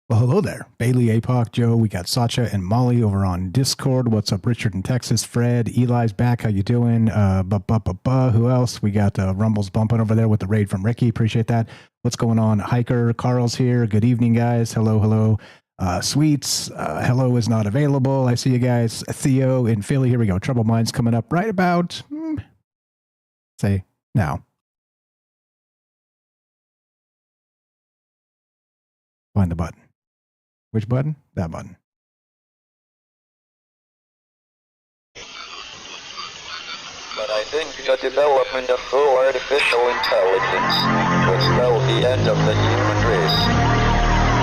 Well, hello there. Bailey, APOC, Joe. We got Sacha and Molly over on Discord. What's up, Richard in Texas? Fred, Eli's back. How you doing? Who else? We got Rumbles bumping over there with the raid from Ricky. Appreciate that. What's going on? Hiker, Carl's here. Good evening, guys. Hello, hello. Sweets, hello is not available. I see you guys. Theo in Philly. Here we go. Trouble Minds coming up right about, say, now. Find the button. Which button? That button. But I think the development of full artificial intelligence will spell the end of the human race.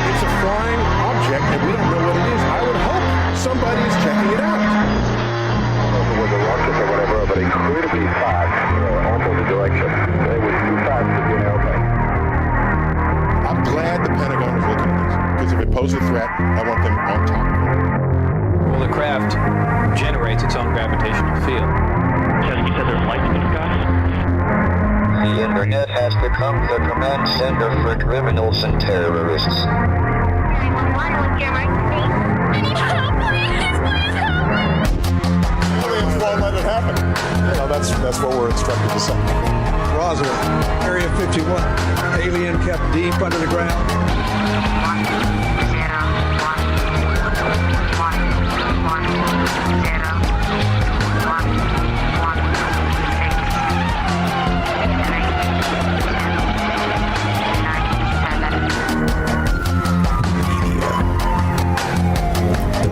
It's a flying object and we don't know what it is. I would hope somebody's checking it out. I don't know if it was a rocket or whatever, but incredibly fast, opposite direction. It was too fast to be an airplane. I'm glad the Pentagon is looking at this, because if it poses a threat, I want them on top of it. Well, the craft generates its own gravitational field. You said there's lights in the sky? The internet has become the command center for criminals and terrorists. 911, what's your emergency? I need help, please help! Aliens won't let it happen. You know, that's what we're instructed to say. Roswell, Area 51. Alien kept deep under the ground. 1 0 1 1 0 1 1 6 9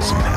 7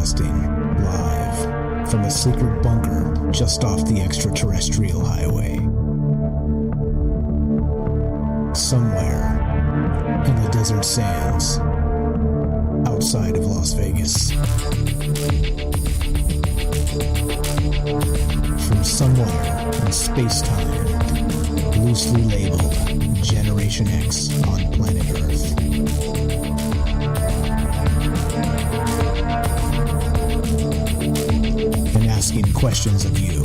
Broadcasting live from a secret bunker just off the extraterrestrial highway. Somewhere in the desert sands outside of Las Vegas. From somewhere in space-time, loosely labeled Generation X on planet Earth. And asking questions of you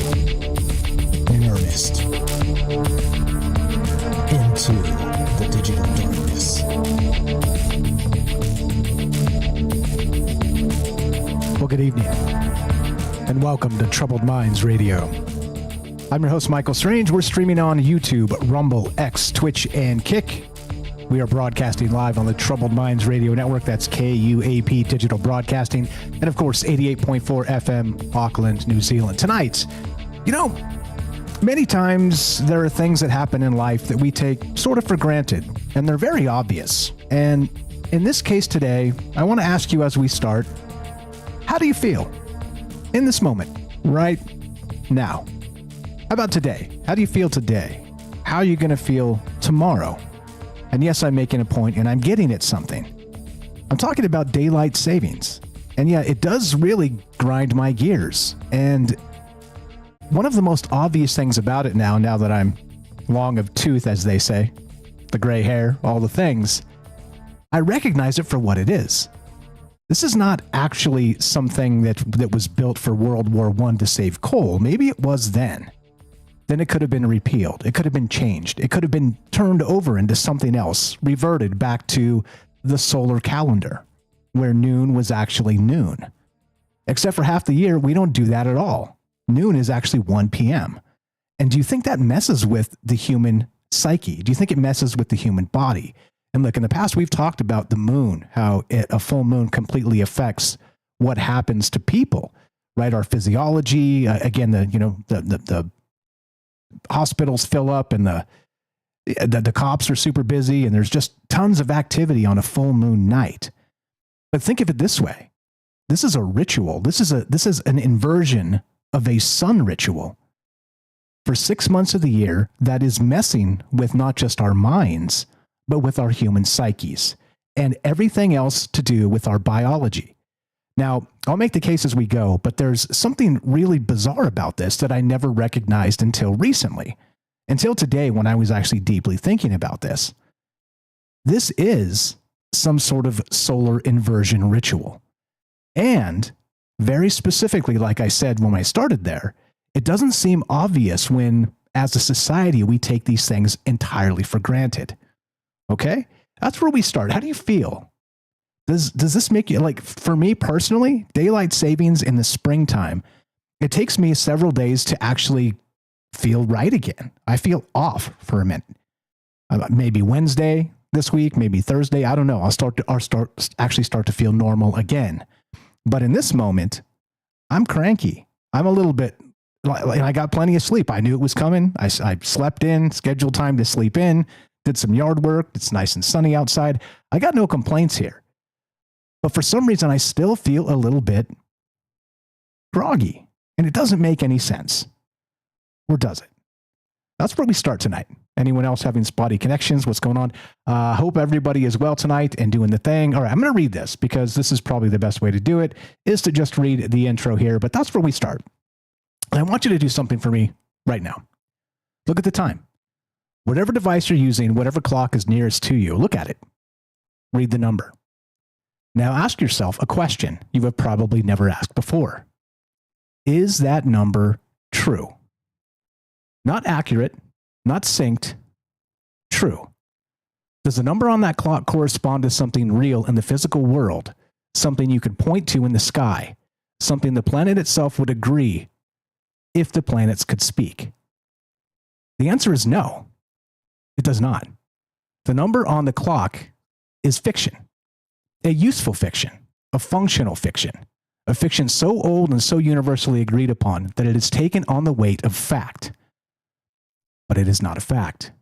in earnest into the digital darkness. Well, good evening, and welcome to Troubled Minds Radio. I'm your host, Michael Strange. We're streaming on YouTube, Rumble, X, Twitch, and Kick. We are broadcasting live on the Troubled Minds Radio Network. That's KUAP Digital Broadcasting. And, of course, 88.4 FM, Auckland, New Zealand. Tonight, many times there are things that happen in life that we take sort of for granted, and they're very obvious. And in this case today, I want to ask you as we start, how do you feel in this moment, right now? How about today? How do you feel today? How are you going to feel tomorrow? And yes, I'm making a point and I'm getting at something. I'm talking about daylight savings. And yeah, it does really grind my gears. And one of the most obvious things about it now that I'm long of tooth, as they say, the gray hair, all the things, I recognize it for what it is. This is not actually something that was built for World War I to save coal. Maybe it was then. Then it could have been repealed. It could have been changed. It could have been turned over into something else, reverted back to the solar calendar, where noon was actually noon. Except for half the year, we don't do that at all. Noon is actually 1 p.m. And do you think that messes with the human psyche? Do you think it messes with the human body? And look, in the past, we've talked about the moon, how a full moon completely affects what happens to people, right? Our physiology, again, the hospitals fill up and the cops are super busy and there's just tons of activity on a full moon night. But think of it this way. This is a ritual. This is an inversion of a sun ritual for 6 months of the year that is messing with not just our minds, but with our human psyches and everything else to do with our biology. Now, I'll make the case as we go, but there's something really bizarre about this that I never recognized until recently, until today when I was actually deeply thinking about this. This is some sort of solar inversion ritual. And very specifically, like I said when I started there, it doesn't seem obvious when, as a society, we take these things entirely for granted. Okay? That's where we start. How do you feel? Does this make you, like, for me personally, daylight savings in the springtime, it takes me several days to actually feel right again. I feel off for a minute. Maybe Wednesday this week, maybe Thursday. I don't know. I'll start to feel normal again. But in this moment, I'm cranky. I'm a little bit, I got plenty of sleep. I knew it was coming. I slept in, scheduled time to sleep in, did some yard work. It's nice and sunny outside. I got no complaints here. But for some reason, I still feel a little bit groggy. And it doesn't make any sense. Or does it? That's where we start tonight. Anyone else having spotty connections? What's going on? Hope everybody is well tonight and doing the thing. All right, I'm going to read this because this is probably the best way to do it, is to just read the intro here. But that's where we start. And I want you to do something for me right now. Look at the time. Whatever device you're using, whatever clock is nearest to you, look at it. Read the number. Now ask yourself a question you have probably never asked before. Is that number true? Not accurate, not synced, true. Does the number on that clock correspond to something real in the physical world, something you could point to in the sky, something the planet itself would agree if the planets could speak? The answer is no, it does not. The number on the clock is fiction. A useful fiction, a functional fiction, a fiction so old and so universally agreed upon that it has taken on the weight of fact. But it is not a fact.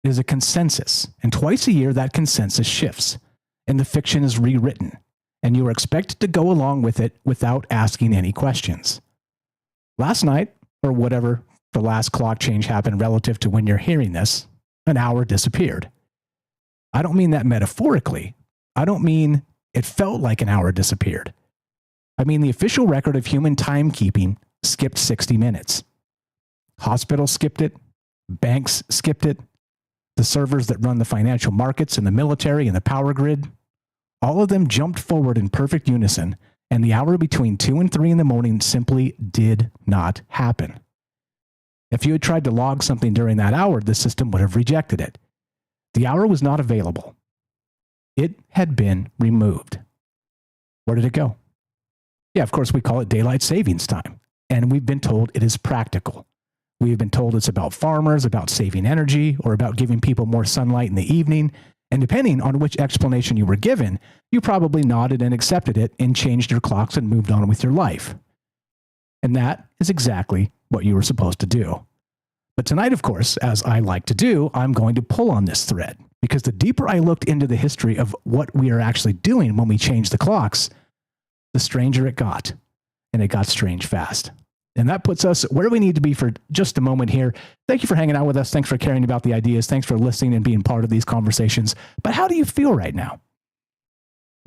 It is a consensus, and twice a year that consensus shifts, and the fiction is rewritten, and you are expected to go along with it without asking any questions. Last night, or whatever the last clock change happened relative to when you're hearing this, an hour disappeared. I don't mean that metaphorically. I don't mean it felt like an hour disappeared. I mean the official record of human timekeeping skipped 60 minutes. Hospitals skipped it. Banks skipped it. The servers that run the financial markets and the military and the power grid, all of them jumped forward in perfect unison, and the hour between 2 and 3 in the morning simply did not happen. If you had tried to log something during that hour, the system would have rejected it. The hour was not available. It had been removed. Where did it go? Yeah, of course, we call it daylight savings time, and we've been told it is practical. We've been told it's about farmers, about saving energy, or about giving people more sunlight in the evening. And depending on which explanation you were given, you probably nodded and accepted it and changed your clocks and moved on with your life. And that is exactly what you were supposed to do. But tonight, of course, as I like to do, I'm going to pull on this thread, because the deeper I looked into the history of what we are actually doing when we change the clocks, the stranger it got. And it got strange fast. And that puts us where we need to be for just a moment here. Thank you for hanging out with us. Thanks for caring about the ideas. Thanks for listening and being part of these conversations. But how do you feel right now?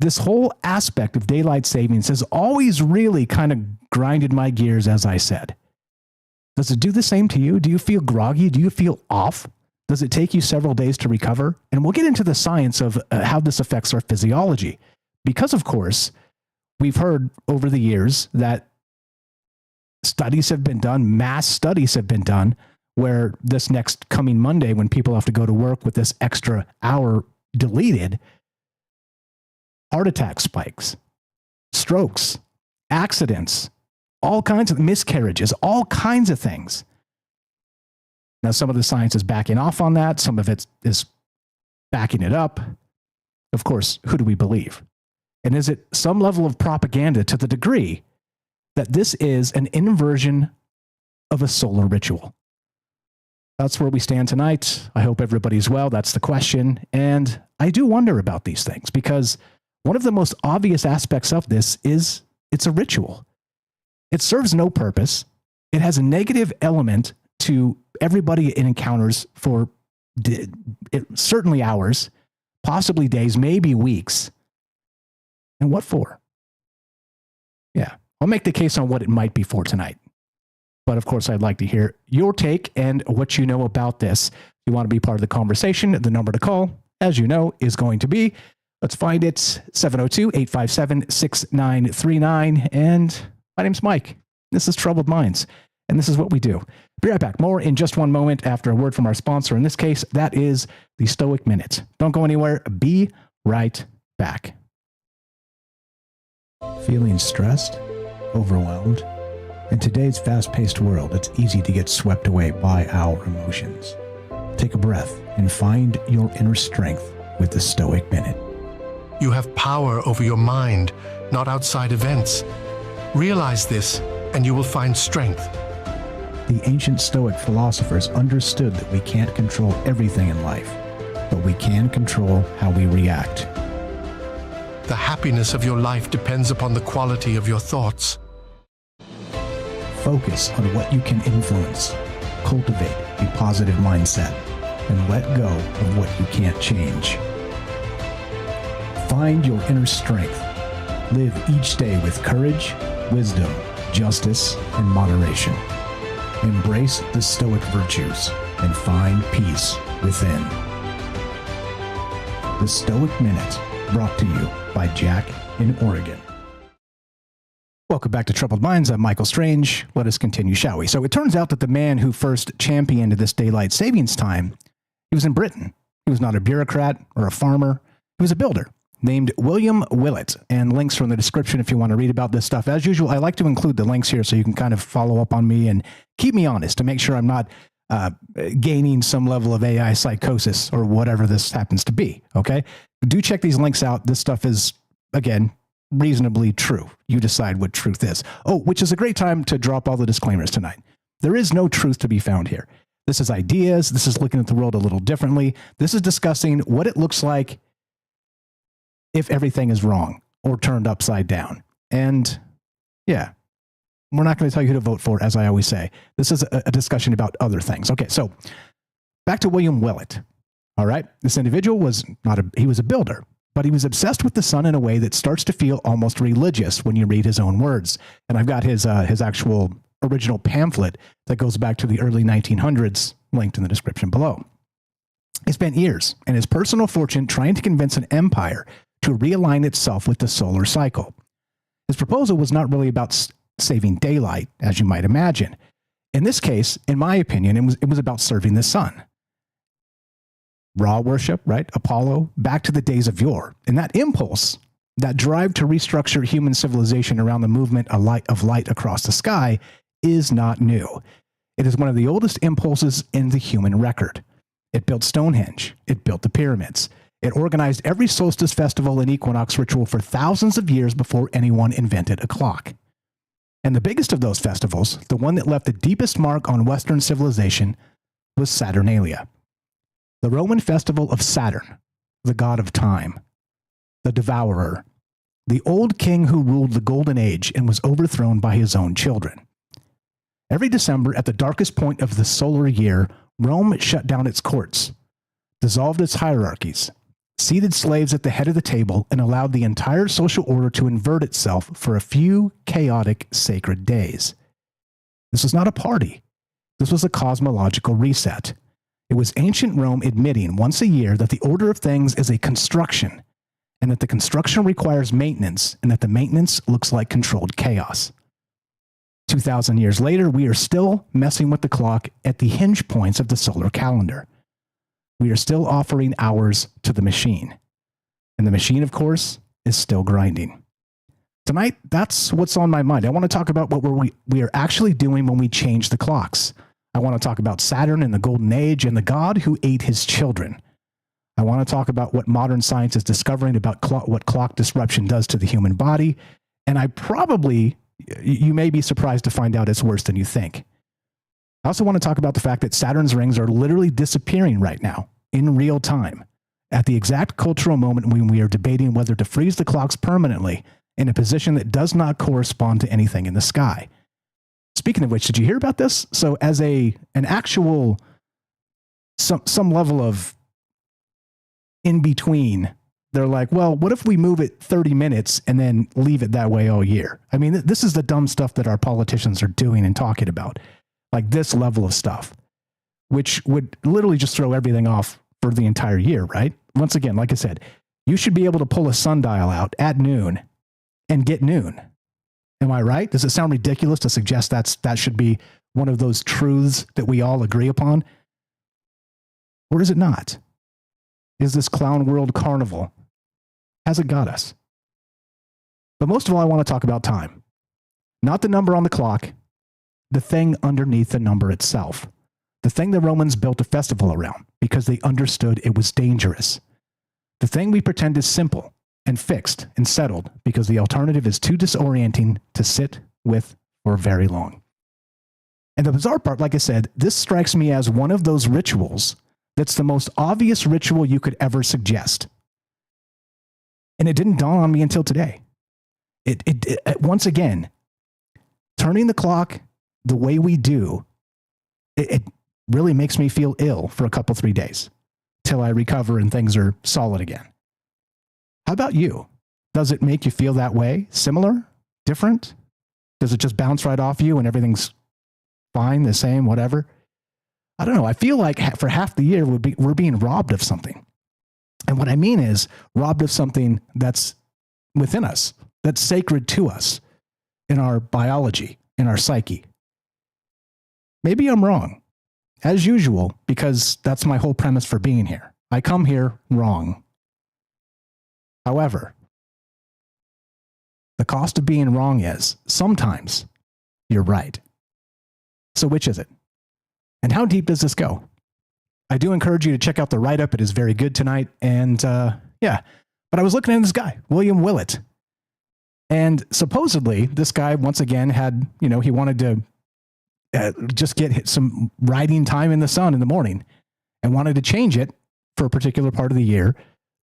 This whole aspect of daylight savings has always really kind of grinded my gears, as I said. Does it do the same to you? Do you feel groggy? Do you feel off? Does it take you several days to recover? And we'll get into the science of how this affects our physiology. Because, of course, we've heard over the years that studies have been done, mass studies have been done, where this next coming Monday, when people have to go to work with this extra hour deleted, heart attack spikes, strokes, accidents, all kinds of miscarriages, all kinds of things. Now, some of the science is backing off on that. Some of it is backing it up. Of course, who do we believe? And is it some level of propaganda to the degree that this is an inversion of a solar ritual? That's where we stand tonight. I hope everybody's well. That's the question. And I do wonder about these things, because one of the most obvious aspects of this is it's a ritual. It serves no purpose. It has a negative element to everybody it encounters for certainly hours, possibly days, maybe weeks. And what for? Yeah. I'll make the case on what it might be for tonight. But of course, I'd like to hear your take and what you know about this. If you want to be part of the conversation, the number to call, as you know, is going to be, let's find it, 702-857-6939. And my name's Mike. This is Troubled Minds. And this is what we do. Be right back. More in just one moment after a word from our sponsor. In this case, that is the Stoic Minute. Don't go anywhere. Be right back. Feeling stressed? Overwhelmed? In today's fast-paced world, it's easy to get swept away by our emotions. Take a breath and find your inner strength with the Stoic Minute. You have power over your mind, not outside events. Realize this, and you will find strength. The ancient Stoic philosophers understood that we can't control everything in life, but we can control how we react. The happiness of your life depends upon the quality of your thoughts. Focus on what you can influence. Cultivate a positive mindset and let go of what you can't change. Find your inner strength. Live each day with courage, wisdom, justice, and moderation. Embrace the Stoic virtues and find peace within. The Stoic Minute, brought to you by Jack in Oregon. Welcome back to Troubled Minds. I'm Michael Strange. Let us continue, shall we? So it turns out that the man who first championed this daylight savings time, he was in Britain. He was not a bureaucrat or a farmer. He was a builder named William Willett. And links from the description if you want to read about this stuff. As usual, I like to include the links here so you can kind of follow up on me and keep me honest to make sure I'm not gaining some level of AI psychosis or whatever this happens to be, okay? Do check these links out. This stuff is, again, reasonably true. You decide what truth is. Oh, which is a great time to drop all the disclaimers tonight. There is no truth to be found here. This is ideas. This is looking at the world a little differently. This is discussing what it looks like if everything is wrong, or turned upside down. And yeah, we're not going to tell you who to vote for, as I always say. This is a discussion about other things. Okay, so back to William Willett. All right, this individual was he was a builder, but he was obsessed with the sun in a way that starts to feel almost religious when you read his own words. And I've got his actual original pamphlet that goes back to the early 1900s, linked in the description below. He spent years and his personal fortune trying to convince an empire to realign itself with the solar cycle. His proposal was not really about saving daylight, as you might imagine. In this case, in my opinion, it was about serving the sun. Ra worship, right? Apollo, back to the days of yore. And that impulse, that drive to restructure human civilization around the movement of light across the sky is not new. It is one of the oldest impulses in the human record. It built Stonehenge. It built the pyramids. It organized every solstice festival and equinox ritual for thousands of years before anyone invented a clock. And the biggest of those festivals, the one that left the deepest mark on Western civilization, was Saturnalia. The Roman festival of Saturn, the god of time, the devourer, the old king who ruled the Golden Age and was overthrown by his own children. Every December, at the darkest point of the solar year, Rome shut down its courts, dissolved its hierarchies, seated slaves at the head of the table, and allowed the entire social order to invert itself for a few chaotic sacred days. This was not a party. This was a cosmological reset. It was ancient Rome admitting once a year that the order of things is a construction, and that the construction requires maintenance, and that the maintenance looks like controlled chaos. 2,000 years later, we are still messing with the clock at the hinge points of the solar calendar. We are still offering hours to the machine. And the machine, of course, is still grinding. Tonight, that's what's on my mind. I want to talk about what we are actually doing when we change the clocks. I want to talk about Saturn and the Golden Age and the god who ate his children. I want to talk about what modern science is discovering about what clock disruption does to the human body. And you may be surprised to find out it's worse than you think. I also want to talk about the fact that Saturn's rings are literally disappearing right now in real time at the exact cultural moment when we are debating whether to freeze the clocks permanently in a position that does not correspond to anything in the sky. Speaking of which, did you hear about this? So as an actual, some level of in between, they're like, well, what if we move it 30 minutes and then leave it that way all year? I mean, this is the dumb stuff that our politicians are doing and talking about, like this level of stuff, which would literally just throw everything off for the entire year, right? Once again, like I said, you should be able to pull a sundial out at noon and get noon. Am I right? Does it sound ridiculous to suggest that should be one of those truths that we all agree upon? Or is it not? Is this clown world carnival? Has it got us? But most of all, I want to talk about time. Not the number on the clock, the thing underneath the number itself. The thing the Romans built a festival around because they understood it was dangerous. The thing we pretend is simple and fixed and settled because the alternative is too disorienting to sit with for very long. And the bizarre part, like I said, this strikes me as one of those rituals that's the most obvious ritual you could ever suggest. And it didn't dawn on me until today. It once again, turning the clock the way we do, it really makes me feel ill for a couple, 3 days till I recover and things are solid again. How about you? Does it make you feel that way? Similar? Different? Does it just bounce right off you and everything's fine, the same, whatever? I don't know. I feel like for half the year we're being robbed of something. And what I mean is robbed of something that's within us, that's sacred to us in our biology, in our psyche. Maybe I'm wrong, as usual, because that's my whole premise for being here. I come here wrong. However, the cost of being wrong is sometimes you're right. So which is it? And how deep does this go? I do encourage you to check out the write-up. It is very good tonight. And yeah, but I was looking at this guy, William Willett. And supposedly this guy, once again, had, he wanted to just get some riding time in the sun in the morning and wanted to change it for a particular part of the year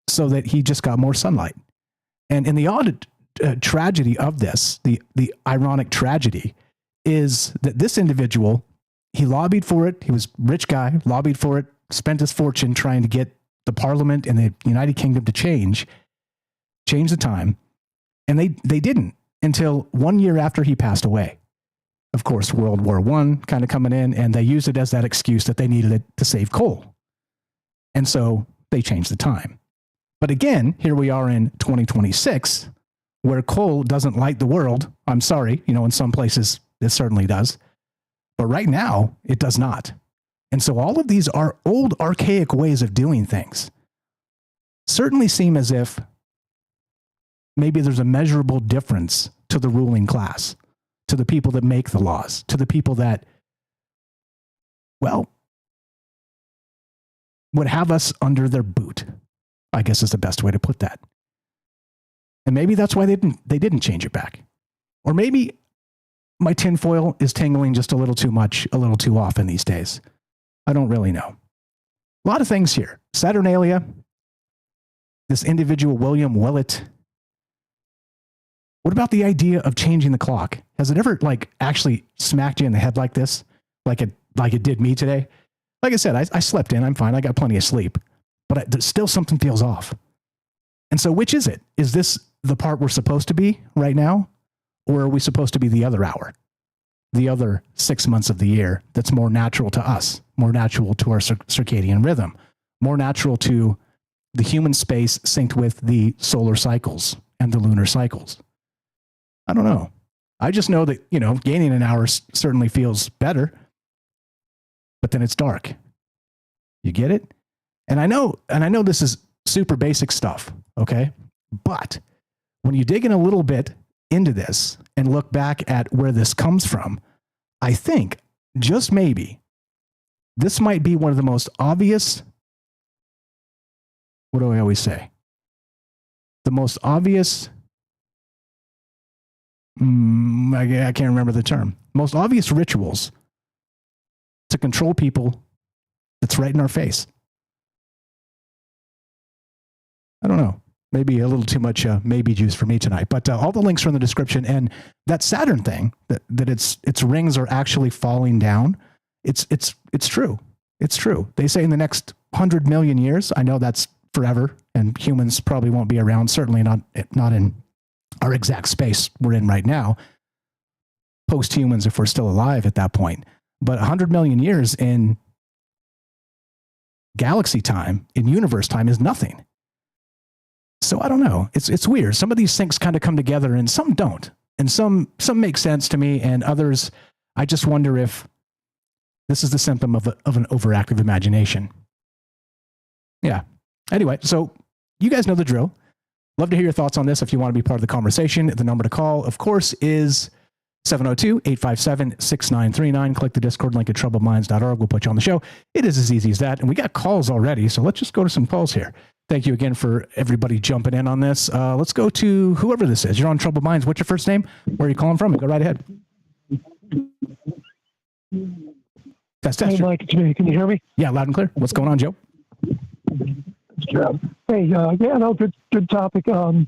so that he just got more sunlight. And in the odd tragedy of this, the ironic tragedy, is that this individual, he lobbied for it. He was a rich guy, lobbied for it, spent his fortune trying to get the Parliament in the United Kingdom to change the time. And they didn't until 1 year after he passed away. Of course, World War I kind of coming in, and they used it as that excuse that they needed it to save coal. And so they changed the time. But again, here we are in 2026, where coal doesn't light the world. I'm sorry, in some places it certainly does. But right now, it does not. And so all of these are old, archaic ways of doing things certainly seem as if maybe there's a measurable difference to the ruling class, to the people that make the laws, to the people that, well, would have us under their boot, I guess is the best way to put that. And maybe that's why they didn't change it back. Or maybe my tinfoil is tingling just a little too much, a little too often these days. I don't really know. A lot of things here. Saturnalia, this individual William Willett. What about the idea of changing the clock? Has it ever actually smacked you in the head like this? Like it did me today? Like I said, I slept in. I'm fine. I got plenty of sleep. But still something feels off. And so which is it? Is this the part we're supposed to be right now? Or are we supposed to be the other hour? The other 6 months of the year that's more natural to us, more natural to our circadian rhythm, more natural to the human space synced with the solar cycles and the lunar cycles. I don't know. I just know that, gaining an hour certainly feels better, but then it's dark. You get it? And I know this is super basic stuff, okay? But when you dig in a little bit into this and look back at where this comes from, I think, just maybe, this might be one of the most obvious, what do I always say? The most obvious, I can't remember the term, most obvious rituals to control people that's right in our face. I don't know. Maybe a little too much maybe juice for me tonight, but all the links are in the description. And that Saturn thing, that its rings are actually falling down. It's true. It's true. They say in the next 100 million years. I know that's forever, and humans probably won't be around. Certainly not in our exact space we're in right now. Post-humans, if we're still alive at that point. But 100 million years in galaxy time, in universe time, is nothing. So I don't know. It's weird. Some of these things kind of come together and some don't. And some make sense to me, and others, I just wonder if this is the symptom of an overactive imagination. Yeah. Anyway, so you guys know the drill. Love to hear your thoughts on this if you want to be part of the conversation. The number to call, of course, is 702-857-6939. Click the Discord link at troubledminds.org. We'll put you on the show. It is as easy as that. And we got calls already, so let's just go to some calls here. Thank you again for everybody jumping in on this. Let's go to whoever this is. You're on Troubled Minds. What's your first name? Where are you calling from? Go right ahead. Test. Hey, Mike, it's me. Can you hear me? Yeah, loud and clear. What's going on, Joe? Hey, good topic. I've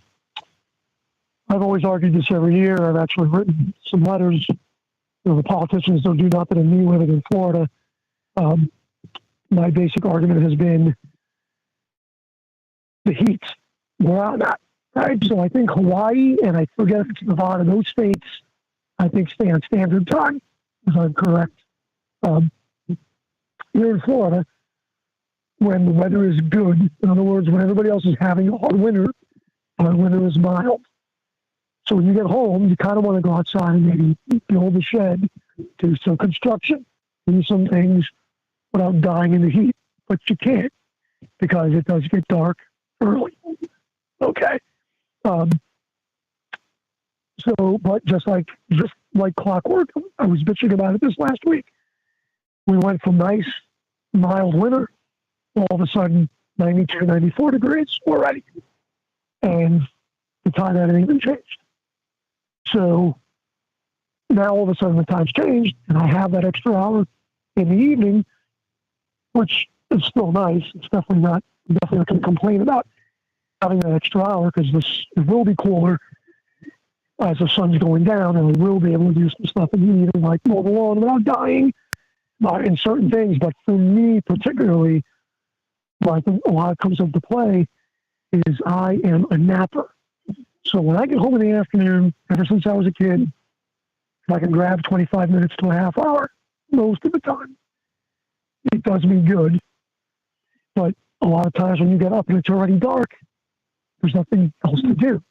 always argued this every year. I've actually written some letters. The politicians don't do nothing, and me living in Florida. My basic argument has been the heat where I'm at, right? So I think Hawaii, and I forget if it's Nevada, those states, I think stay on standard time, if I'm correct. Here in Florida, when the weather is good, in other words, when everybody else is having a hard winter, our winter is mild. So when you get home, you kind of want to go outside and maybe build a shed, do some construction, do some things without dying in the heat. But you can't, because it does get dark early. Okay. But just like clockwork, I was bitching about it this last week. We went from nice, mild winter, all of a sudden 92, 94 degrees already. And the time hadn't even changed. So now all of a sudden the time's changed, and I have that extra hour in the evening, which is still nice. It's definitely not going to complain about having that extra hour, because it will be cooler. as the sun's going down, and we will be able to do some stuff in the evening, like mow the lawn without dying, in certain things. But for me particularly, I think a lot comes into play is I am a napper. So when I get home in the afternoon, ever since I was a kid, if I can grab 25 minutes to a half hour, most of the time, it does me good. But a lot of times when you get up and it's already dark, there's nothing else to do.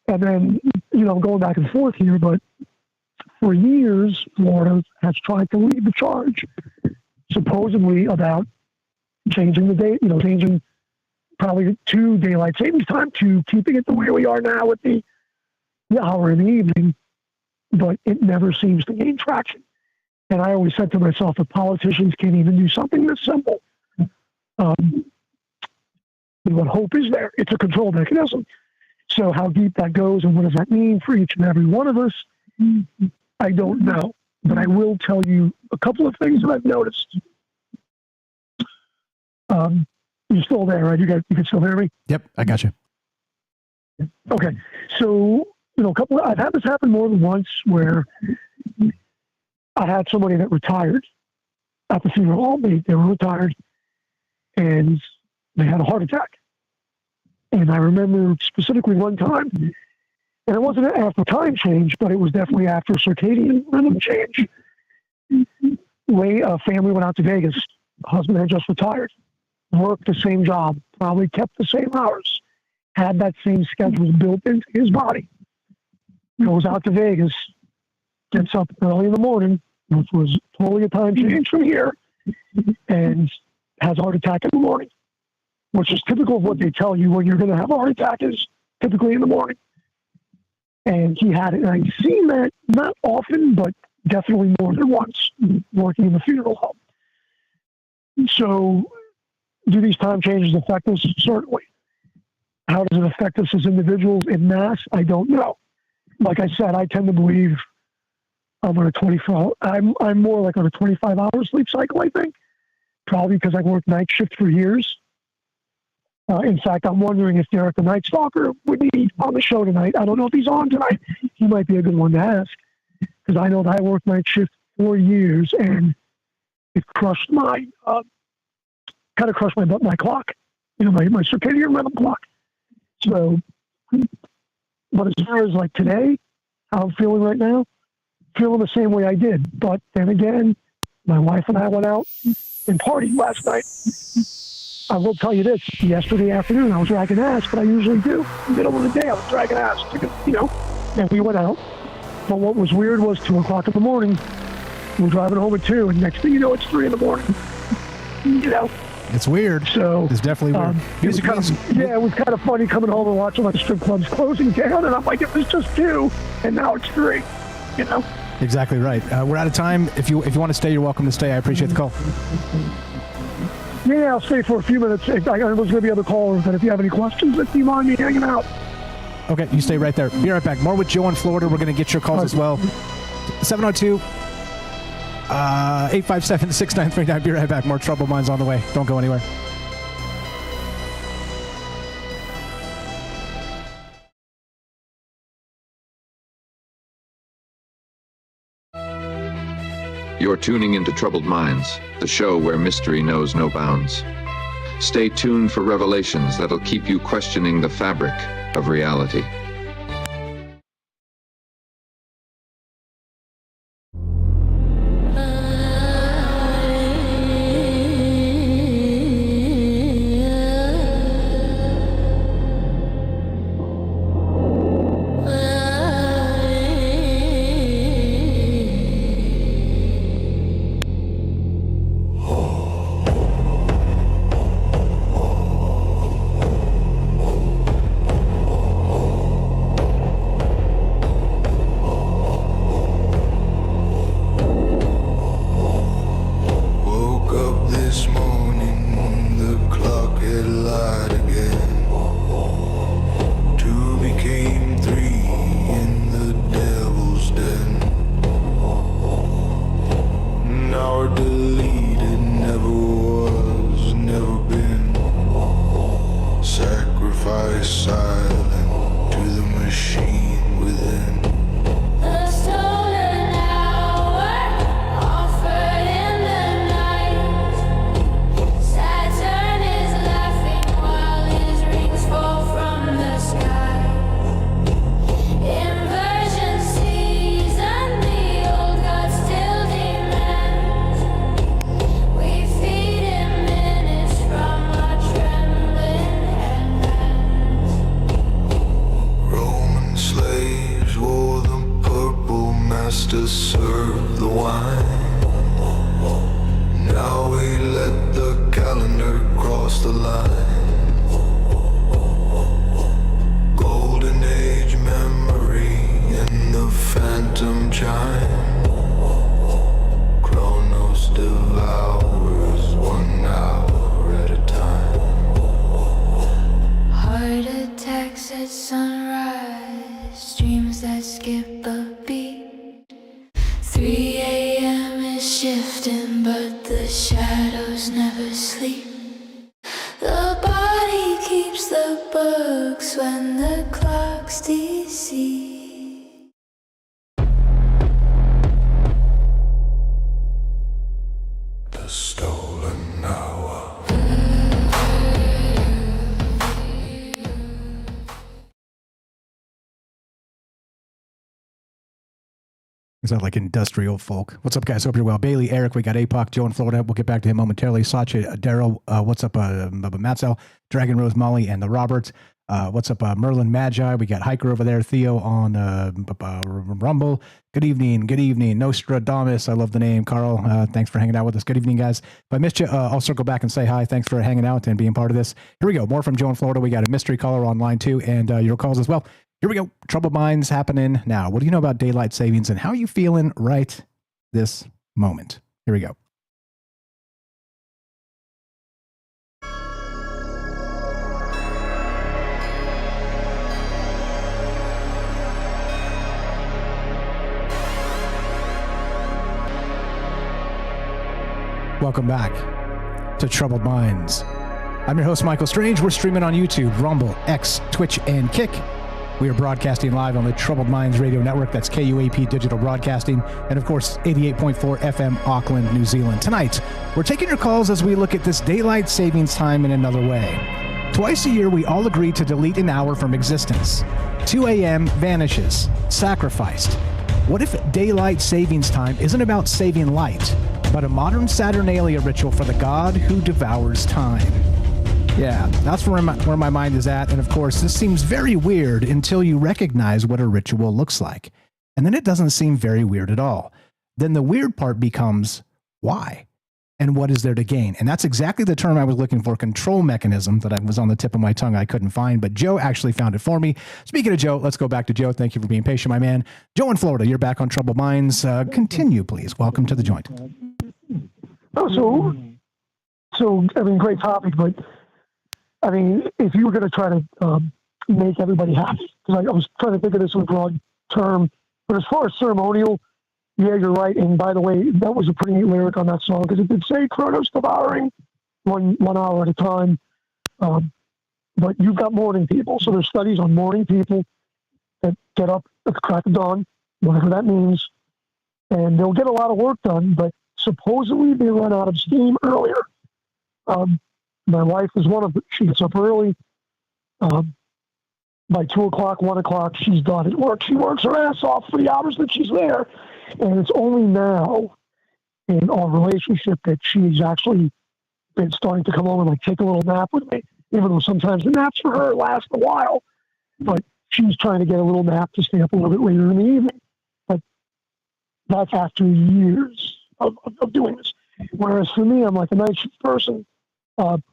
And then, I'm going back and forth here, but for years, Florida has tried to lead the charge, supposedly about changing the day, changing probably to daylight savings time to keeping it the way we are now with the hour in the evening, but it never seems to gain traction. And I always said to myself, if politicians can't even do something this simple, what hope is there? It's a control mechanism. So how deep that goes and what does that mean for each and every one of us, I don't know. But I will tell you a couple of things that I've noticed. You're still there, right? You can still hear me? Yep, I got you. Okay. So, I've had this happen more than once where I had somebody that retired at the funeral home. They were retired and they had a heart attack. And I remember specifically one time, and it wasn't after time change, but it was definitely after circadian rhythm change. A family went out to Vegas. The husband had just retired, worked the same job, probably kept the same hours, had that same schedule built into his body. Goes out to Vegas, gets up early in the morning, which was totally a time change from here, and has a heart attack in the morning, which is typical of what they tell you when you're going to have a heart attack is typically in the morning. And he had it. And I've seen that not often, but definitely more than once working in the funeral home. So do these time changes affect us? Certainly. How does it affect us as individuals in mass? I don't know. Like I said, I tend to believe I'm on a 24. I'm more like on a 25-hour sleep cycle, I think. Probably because I worked night shift for years. In fact, I'm wondering if Derek the Night Stalker would be on the show tonight. I don't know if he's on tonight. He might be a good one to ask because I know that I worked night shift for years and it crushed my my clock, my circadian rhythm clock. So, but as far as like today, how I'm feeling right now, feeling the same way I did. But then again, my wife and I went out and partied last night. I will tell you this, yesterday afternoon I was dragging ass, but I usually do. In the middle of the day I was dragging ass, and we went out. But what was weird was 2 o'clock in the morning, we're driving home at 2, and next thing you know, it's 3 in the morning. It's weird. So it's definitely weird. It was kind of funny coming home and watching like strip clubs closing down, and I'm like, it was just 2, and now it's 3, Exactly right. We're out of time. If you want to stay, you're welcome to stay. I appreciate the call. Yeah, I'll stay for a few minutes. There's going to be other callers, and if you have any questions, if you mind me hanging out. Okay, you stay right there. Be right back. More with Joe in Florida. We're going to get your calls as well. 702-857-6939. Be right back. More Troubled Minds on the way. Don't go anywhere. You're tuning into Troubled Minds, the show where mystery knows no bounds. Stay tuned for revelations that'll keep you questioning the fabric of reality. to serve the wine. Now we let the calendar cross the line. Golden age memory in the phantom chime. Chronos devours 1 hour at a time. Heart attacks at sunrise, dreams that skip a beat. 3 a.m. is shifting, but the shadows never sleep. The body keeps the books when the clock's deceived. The stolen hour. Is that like industrial folk? What's up, guys? Hope you're well. Bailey, Eric, we got APOC, Joe in Florida. We'll get back to him momentarily. Sacha, Daryl, what's up, Matzel, Dragon Rose, Molly, and the Roberts. What's up, Merlin Magi? We got Hiker over there. Theo on Rumble. Good evening. Good evening. Nostradamus. I love the name. Carl, thanks for hanging out with us. Good evening, guys. If I missed you, I'll circle back and say hi. Thanks for hanging out and being part of this. Here we go. More from Joe in Florida. We got a mystery caller on line 2 and your calls as well. Here we go. Troubled minds happening now. What do you know about daylight savings and how are you feeling right this moment? Here we go. Welcome back to Troubled Minds. I'm your host, Michael Strange. We're streaming on YouTube, Rumble, X, Twitch, and Kick. We are broadcasting live on the Troubled Minds Radio Network. That's KUAP Digital Broadcasting. And, of course, 88.4 FM, Auckland, New Zealand. Tonight, we're taking your calls as we look at this daylight savings time in another way. Twice a year, we all agree to delete an hour from existence. 2 a.m. vanishes, sacrificed. What if daylight savings time isn't about saving light, but a modern Saturnalia ritual for the god who devours time? Yeah, that's where my mind is at. And of course, this seems very weird until you recognize what a ritual looks like. And then it doesn't seem very weird at all. Then the weird part becomes why? And what is there to gain? And that's exactly the term I was looking for, control mechanism, that I was on the tip of my tongue I couldn't find, but Joe actually found it for me. Speaking of Joe, let's go back to Joe. Thank you for being patient, my man. Joe in Florida, you're back on Troubled Minds. Continue, please. Welcome to the joint. Oh, so I mean, great topic, but I mean, if you were going to try to make everybody happy, because I was trying to think of this in a broad term, but as far as ceremonial, yeah, you're right. And by the way, that was a pretty neat lyric on that song, because it did say Chronos devouring 1 hour at a time. But you've got morning people. So there's studies on morning people that get up at the crack of dawn, whatever that means, and they'll get a lot of work done, but supposedly they run out of steam earlier. My wife is one of them. She gets up early. By 2 o'clock, 1 o'clock, she's done at work. She works her ass off for the hours that she's there. And it's only now in our relationship that she's actually been starting to come home and like take a little nap with me, even though sometimes the naps for her last a while. But she's trying to get a little nap to stay up a little bit later in the evening. But that's after years of doing this. Whereas for me, I'm like a night shift person,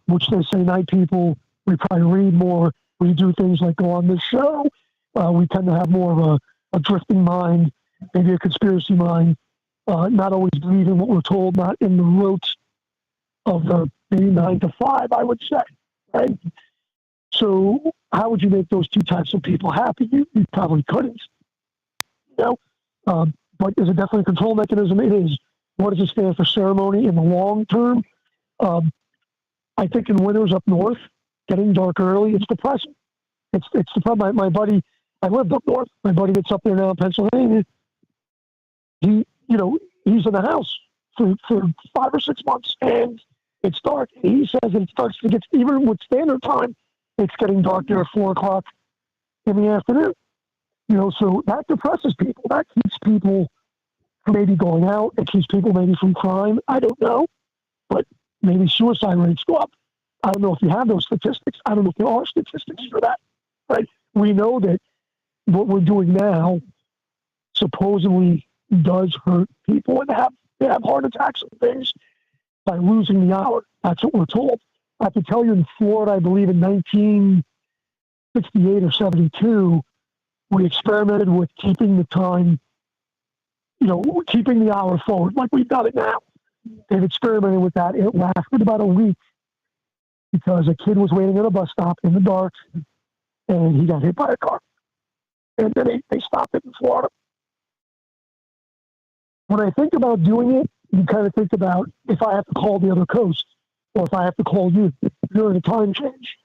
which they say night people, we probably read more. We do things like go on this show. We tend to have more of a drifting mind, maybe a conspiracy mind, not always believing what we're told, not in the rote of the maybe 9 to 5, I would say, right? So how would you make those two types of people happy? You probably couldn't, you know? But is it definitely a control mechanism? It is. What does it stand for ceremony in the long term? I think in winters up north, getting dark early, it's depressing. It's the problem. My buddy, I lived up north. My buddy that's up there now in Pennsylvania. He's in the house for 5 or 6 months, and it's dark. He says it starts to get, even with standard time, it's getting dark there at 4 o'clock in the afternoon. So that depresses people. That keeps people from maybe going out. It keeps people maybe from crime. I don't know, but maybe suicide rates go up. I don't know if you have those statistics. I don't know if there are statistics for that. Right? We know that what we're doing now supposedly does hurt people and they have heart attacks and things by losing the hour. That's what we're told. I can tell you in Florida, I believe in 1968 or 72, we experimented with keeping the time, keeping the hour forward like we've got it now. They've experimented with that. It lasted about a week because a kid was waiting at a bus stop in the dark and he got hit by a car. And then they stopped it in Florida. When I think about doing it, you kind of think about if I have to call the other coast or if I have to call you during a time change.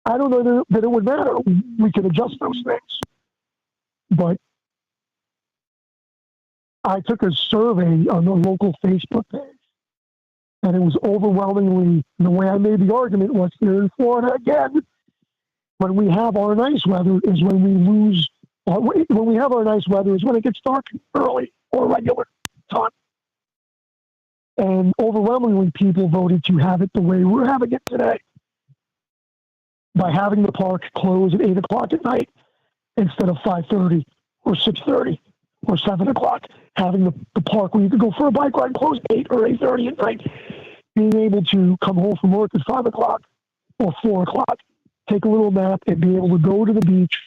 I don't know that it would matter. We can adjust those things. But I took a survey on the local Facebook page, and it was overwhelmingly, the way I made the argument was here in Florida again, when we have our nice weather is when we lose, when we have our nice weather is when it gets dark early or regular time. And overwhelmingly people voted to have it the way we're having it today. By having the park close at 8 o'clock at night instead of 5:30 or 6:30 or 7 o'clock. Having the park where you could go for a bike ride close at 8 or 8:30 at night. Being able to come home from work at 5 o'clock or 4 o'clock, take a little nap and be able to go to the beach,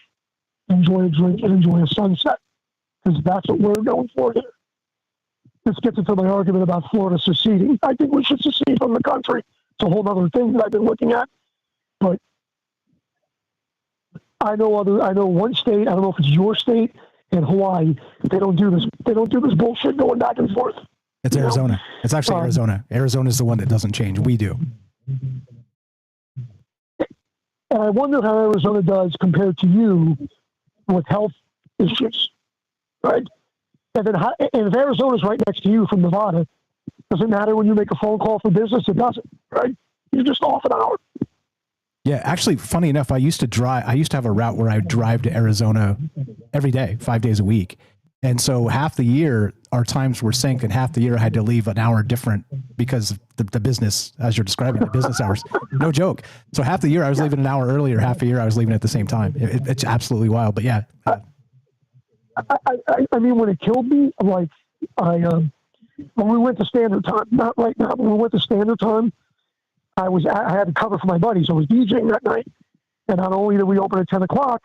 enjoy a drink and enjoy a sunset. Because that's what we're going for here. This gets into my argument about Florida seceding. I think we should secede from the country. It's a whole other thing that I've been looking at. But I know one state, I don't know if it's your state, in Hawaii, they don't do this bullshit going back and forth. It's Arizona. It's actually Arizona. Arizona's the one that doesn't change. We do. And I wonder how Arizona does compared to you with health issues, right? And then, and if Arizona's right next to you from Nevada, does it matter when you make a phone call for business? It doesn't, right? You're just off an hour. Yeah, actually, funny enough, I used to have a route where I would drive to Arizona every day, 5 days a week. And so half the year, our times were synced, and half the year I had to leave an hour different because of the business, as you're describing, the business hours. No joke. So half the year I was leaving an hour earlier, half the year I was leaving at the same time. It's absolutely wild, but yeah. I mean, when it killed me, like when we went to standard time, not right now, but when we went to standard time, I had to cover for my buddies. I was DJing that night, and not only did we open at 10 o'clock,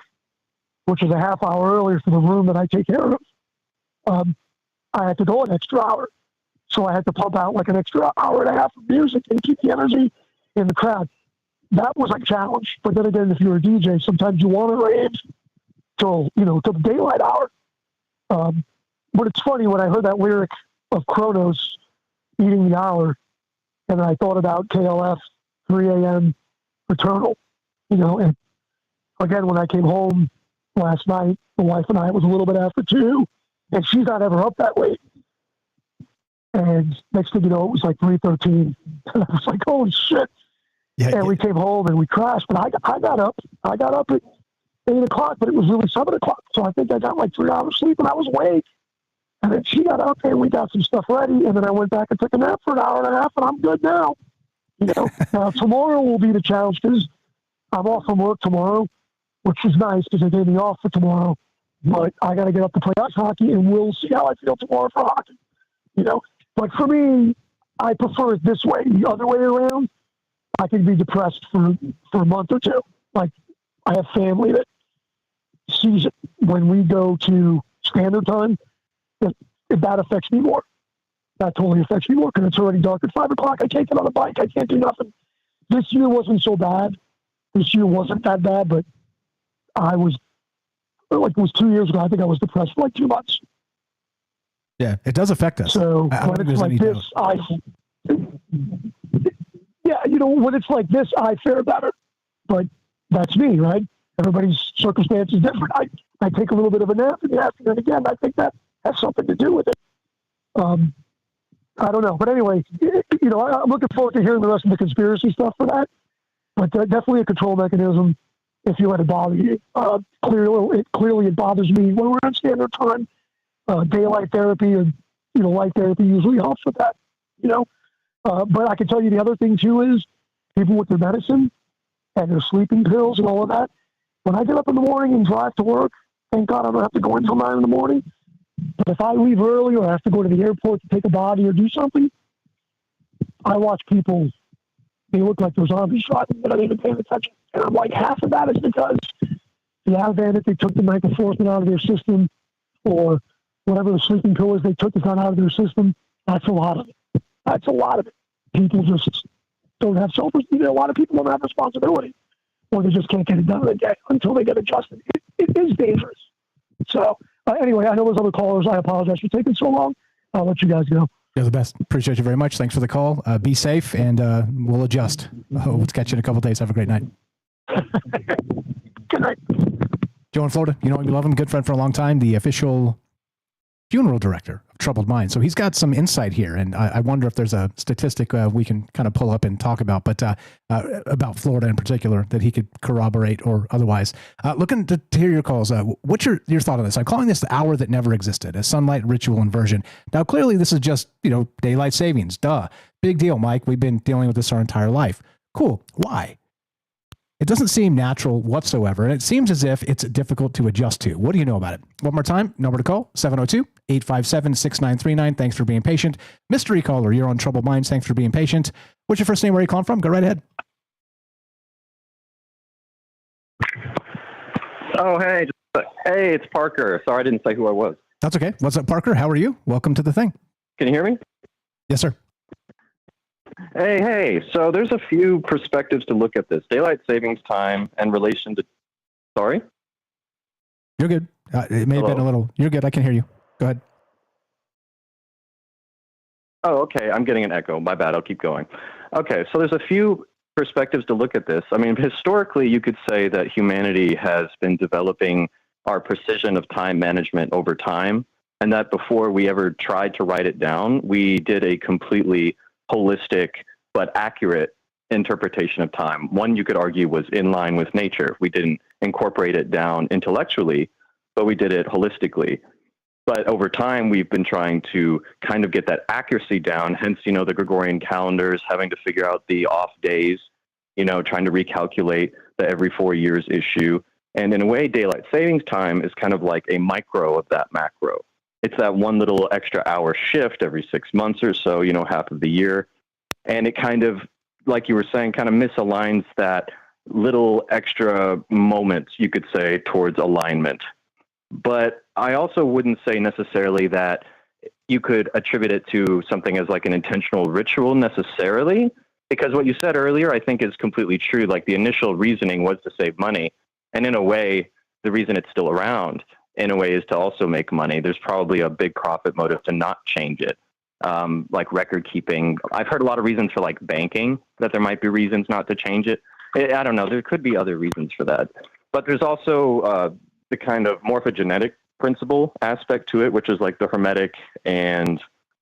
which is a half hour earlier for the room that I take care of, I had to go an extra hour. So I had to pump out like an extra hour and a half of music and keep the energy in the crowd. That was a challenge. But then again, if you're a DJ, sometimes you want to rave till the daylight hour. But it's funny when I heard that lyric of Kronos eating the hour, and I thought about KLF, 3 a.m. Eternal, and again, when I came home last night, the wife and I, it was a little bit after 2, and she's not ever up that late. And next thing you know, it was like 3:13. And I was like, holy shit. Yeah, and we came home and we crashed, but I got up at 8 o'clock, but it was really 7 o'clock. So I think I got like 3 hours sleep and I was awake. And then she got up and we got some stuff ready. And then I went back and took a nap for an hour and a half and I'm good now. Now tomorrow will be the challenge because I'm off from work tomorrow, which is nice because they gave me off for tomorrow. But I got to get up to play ice hockey and we'll see how I feel tomorrow for hockey. But for me, I prefer it this way. The other way around, I can be depressed for a month or two. Like I have family that sees it when we go to standard time. That affects me more. That totally affects me more because it's already dark at 5 o'clock. I can't get on a bike. I can't do nothing. This year wasn't so bad. This year wasn't that bad, but I was, like it was 2 years ago, I think I was depressed for like 2 months. Yeah, it does affect us. So when it's like this, when it's like this, I fare better. But that's me, right? Everybody's circumstance is different. I take a little bit of a nap in the afternoon again. I think that has something to do with it. I don't know. But anyway, I'm looking forward to hearing the rest of the conspiracy stuff for that. But definitely a control mechanism if you let it bother you. Clearly it bothers me when we're on standard time. Daylight therapy and, light therapy usually helps with that, But I can tell you the other thing too is people with their medicine and their sleeping pills and all of that. When I get up in the morning and drive to work, thank God I don't have to go until 9 in the morning. But if I leave early or I have to go to the airport to take a body or do something, I watch people, they look like those zombies driving, but I ain't paying attention. And I'm like, half of that is because the Ativan that they took the microfluorine out of their system, or whatever the sleeping pills they took is not out of their system. That's a lot of it. That's a lot of it. People just don't have self-esteem. A lot of people don't have responsibility, or they just can't get it done in a day until they get adjusted. It is dangerous. So anyway, I know there's other callers. I apologize for taking so long. I'll let you guys go. You're the best. Appreciate you very much. Thanks for the call. Be safe, and we'll adjust. Let's catch you in a couple of days. Have a great night. Good night. Joe in Florida, you know, we love him, good friend for a long time, the official funeral director of Troubled Minds. So he's got some insight here, and I wonder if there's a statistic we can kind of pull up and talk about, but about Florida in particular that he could corroborate or otherwise. Looking to hear your calls. What's your thought on this? I'm calling this the hour that never existed, a sunlight ritual inversion. Now, clearly this is just, daylight savings. Duh. Big deal, Mike. We've been dealing with this our entire life. Cool. Why? It doesn't seem natural whatsoever, and it seems as if it's difficult to adjust to. What do you know about it? One more time, number to call, 702-857-6939. Thanks for being patient. Mystery caller, you're on Troubled Minds. Thanks for being patient. What's your first name? Where are you calling from? Go right ahead. Oh, hey, it's Parker. Sorry I didn't say who I was. That's okay. What's up, Parker? How are you? Welcome to the thing. Can you hear me? Yes, sir. Hey. So there's a few perspectives to look at this. Daylight savings time and relation to... Sorry? You're good. It may have been a little... You're good. I can hear you. Go ahead. Oh, okay. I'm getting an echo. My bad. I'll keep going. Okay. So there's a few perspectives to look at this. I mean, historically, you could say that humanity has been developing our precision of time management over time, and that before we ever tried to write it down, we did a completely holistic but accurate interpretation of time. One, you could argue, was in line with nature. We didn't incorporate it down intellectually, but we did it holistically. But over time, we've been trying to kind of get that accuracy down, hence, the Gregorian calendars, having to figure out the off days, trying to recalculate the every 4 years issue. And in a way, daylight savings time is kind of like a micro of that macro. It's that one little extra hour shift every 6 months or so, half of the year. And it kind of, like you were saying, kind of misaligns that little extra moments, you could say, towards alignment. But I also wouldn't say necessarily that you could attribute it to something as like an intentional ritual necessarily, because what you said earlier, I think, is completely true. Like the initial reasoning was to save money. And in a way, the reason it's still around, in a way, is to also make money. There's probably a big profit motive to not change it. Like record keeping. I've heard a lot of reasons for like banking, that there might be reasons not to change it. I don't know. There could be other reasons for that. But there's also the kind of morphogenetic principle aspect to it, which is like the hermetic and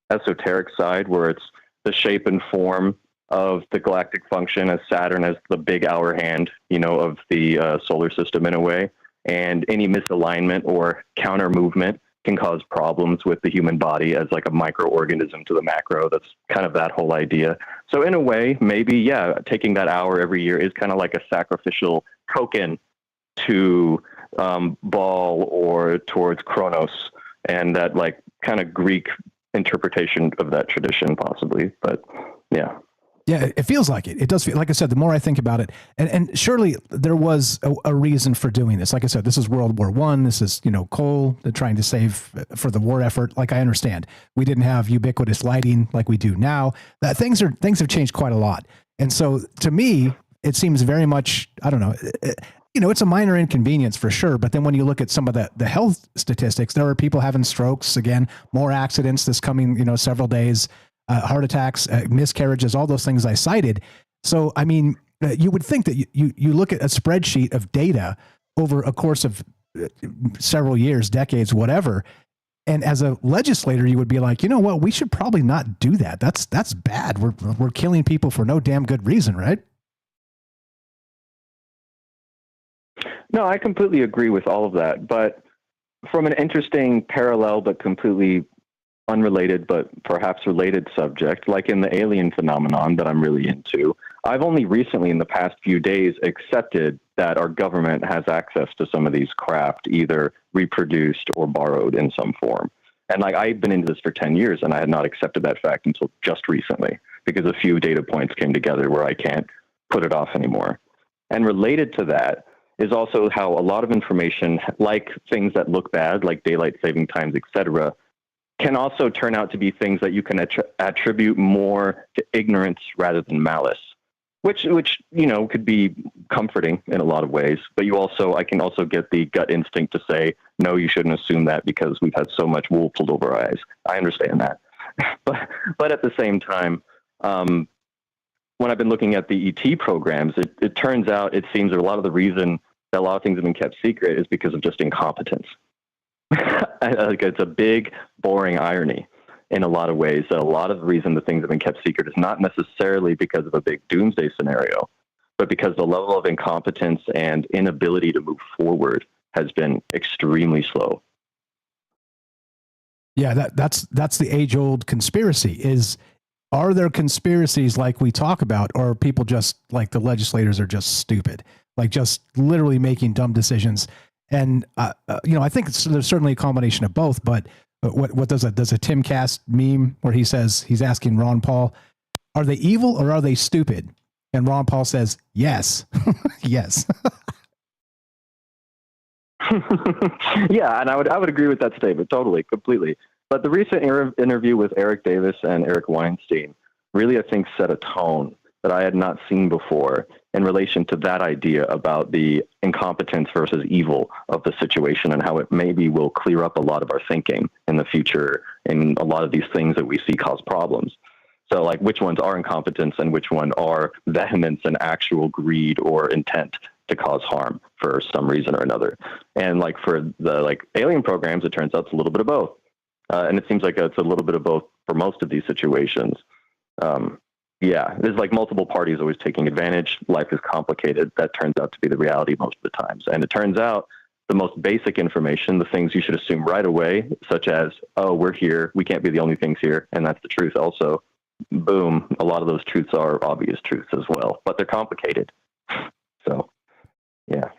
esoteric side, where it's the shape and form of the galactic function as Saturn as the big hour hand, of the solar system in a way. And any misalignment or counter movement can cause problems with the human body as like a microorganism to the macro. That's kind of that whole idea. So in a way, maybe, taking that hour every year is kind of like a sacrificial token to Baal or towards Kronos, and that like kind of Greek interpretation of that tradition possibly. But yeah. Yeah, it feels like it. It does feel, like I said, the more I think about it, and surely there was a reason for doing this. Like I said, this is World War I. This is, coal, they're trying to save for the war effort. Like I understand, we didn't have ubiquitous lighting like we do now. Things have changed quite a lot. And so to me, it seems very much, I don't know, it's a minor inconvenience for sure. But then when you look at some of the health statistics, there are people having strokes, again, more accidents this coming, several days. Heart attacks, miscarriages, all those things I cited. So, I mean, you would think that you look at a spreadsheet of data over a course of several years, decades, whatever. And as a legislator, you would be like, you know what, we should probably not do that. That's bad. We're killing people for no damn good reason, right? No, I completely agree with all of that. But from an interesting parallel, but completely unrelated, but perhaps related subject, like in the alien phenomenon that I'm really into, I've only recently in the past few days accepted that our government has access to some of these craft, either reproduced or borrowed in some form. And like, I've been into this for 10 years and I had not accepted that fact until just recently, because a few data points came together where I can't put it off anymore. And related to that is also how a lot of information, like things that look bad, like daylight saving times, etc., can also turn out to be things that you can attribute more to ignorance rather than malice, which could be comforting in a lot of ways. But I can also get the gut instinct to say, no, you shouldn't assume that because we've had so much wool pulled over our eyes. I understand that. but at the same time, when I've been looking at the ET programs, it turns out, it seems that a lot of the reason that a lot of things have been kept secret is because of just incompetence. It's a big, boring irony in a lot of ways. A lot of the reason the things have been kept secret is not necessarily because of a big doomsday scenario, but because the level of incompetence and inability to move forward has been extremely slow. Yeah, that's the age-old conspiracy. Are there conspiracies like we talk about, or are people just like the legislators are just stupid, like just literally making dumb decisions? And I think there's certainly a combination of both. But what does a Timcast meme where he says, he's asking Ron Paul, are they evil or are they stupid? And Ron Paul says, yes, yes. Yeah, and I would agree with that statement totally, completely. But the recent interview with Eric Davis and Eric Weinstein really, I think, set a tone that I had not seen before in relation to that idea about the incompetence versus evil of the situation, and how it maybe will clear up a lot of our thinking in the future and a lot of these things that we see cause problems. So like, which ones are incompetence and which one are vehemence and actual greed or intent to cause harm for some reason or another. And like for the alien programs, it turns out it's a little bit of both. And it seems like it's a little bit of both for most of these situations. There's like multiple parties always taking advantage. Life is complicated. That turns out to be the reality most of the times. And it turns out the most basic information, the things you should assume right away, such as, oh, we're here, we can't be the only things here, and that's the truth also. Boom. A lot of those truths are obvious truths as well, but they're complicated. So, yeah.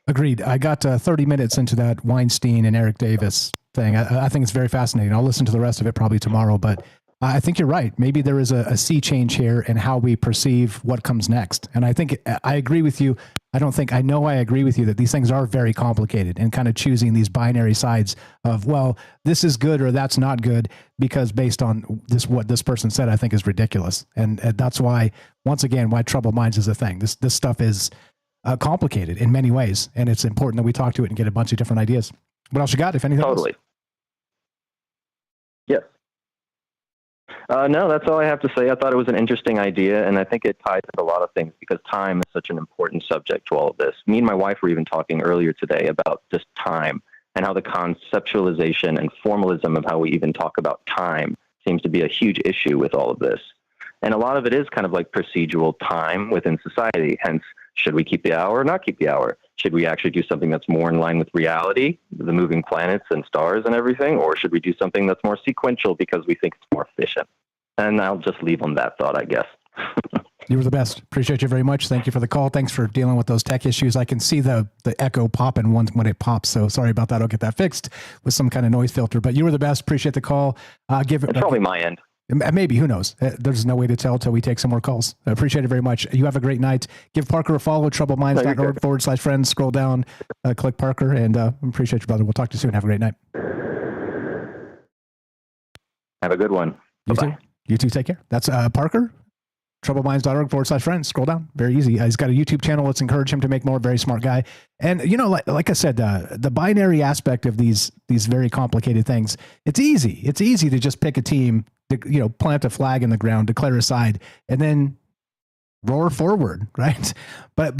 Agreed. I got 30 minutes into that Weinstein and Eric Davis thing. I think it's very fascinating. I'll listen to the rest of it probably tomorrow, but I think you're right. Maybe there is a sea change here in how we perceive what comes next. And I think I agree with you. I agree with you that these things are very complicated, and kind of choosing these binary sides of, well, this is good or that's not good because based on what this person said, I think is ridiculous. And that's why, once again, why troubled minds is a thing. This stuff is complicated in many ways, and it's important that we talk to it and get a bunch of different ideas. What else you got, if anything? Totally. Yes. No, that's all I have to say. I thought it was an interesting idea, and I think it ties into a lot of things because time is such an important subject to all of this. Me and my wife were even talking earlier today about just time and how the conceptualization and formalism of how we even talk about time seems to be a huge issue with all of this. And a lot of it is kind of like procedural time within society. Hence, should we keep the hour or not keep the hour? Should we actually do something that's more in line with reality, the moving planets and stars and everything? Or should we do something that's more sequential because we think it's more efficient? And I'll just leave on that thought, I guess. You were the best. Appreciate you very much. Thank you for the call. Thanks for dealing with those tech issues. I can see the echo popping when it pops. So sorry about that. I'll get that fixed with some kind of noise filter. But you were the best. Appreciate the call. It's probably my end. Maybe, who knows? There's no way to tell till we take some more calls. I appreciate it very much. You have a great night. Give Parker a follow, troubledminds.org/friends. Scroll down, click Parker, and appreciate you, brother. We'll talk to you soon. Have a great night. Have a good one. Bye-bye. You too. Take care. That's Parker, troubledminds.org/friends. Scroll down. Very easy. He's got a YouTube channel. Let's encourage him to make more. Very smart guy. And, like I said, the binary aspect of these very complicated things, it's easy. It's easy to just pick a team, to, plant a flag in the ground, declare a side, and then roar forward, right? But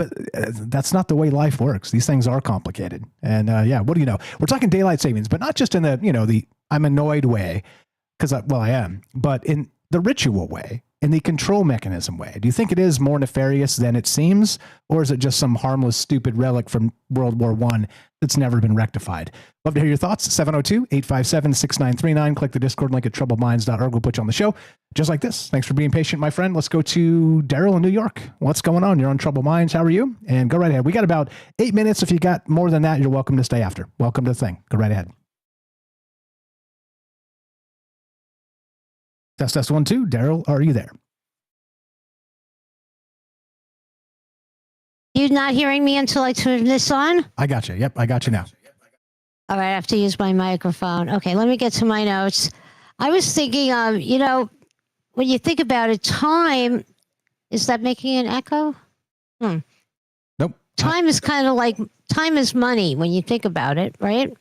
that's not the way life works. These things are complicated. And what do you know? We're talking daylight savings, but not just in the I'm annoyed way, because I am, but in the ritual way, in the control mechanism way. Do you think it is more nefarious than it seems, or is it just some harmless, stupid relic from World War I that's never been rectified? Love to hear your thoughts. 702-857-6939. Click the Discord link at troubledminds.org. We'll put you on the show just like this. Thanks for being patient, my friend. Let's go to Daryl in New York. What's going on? You're on Troubled Minds. How are you? And go right ahead. We got about 8 minutes. If you got more than that, you're welcome to stay after. Welcome to the thing. Go right ahead. Test 1, 2. Daryl, are you there? You not hearing me until I turn this on? I got you. Yep, I got you now. All right, I have to use my microphone. Okay, let me get to my notes. I was thinking, when you think about it, time, is that making an echo? Nope. Time is kind of like, time is money when you think about it, right?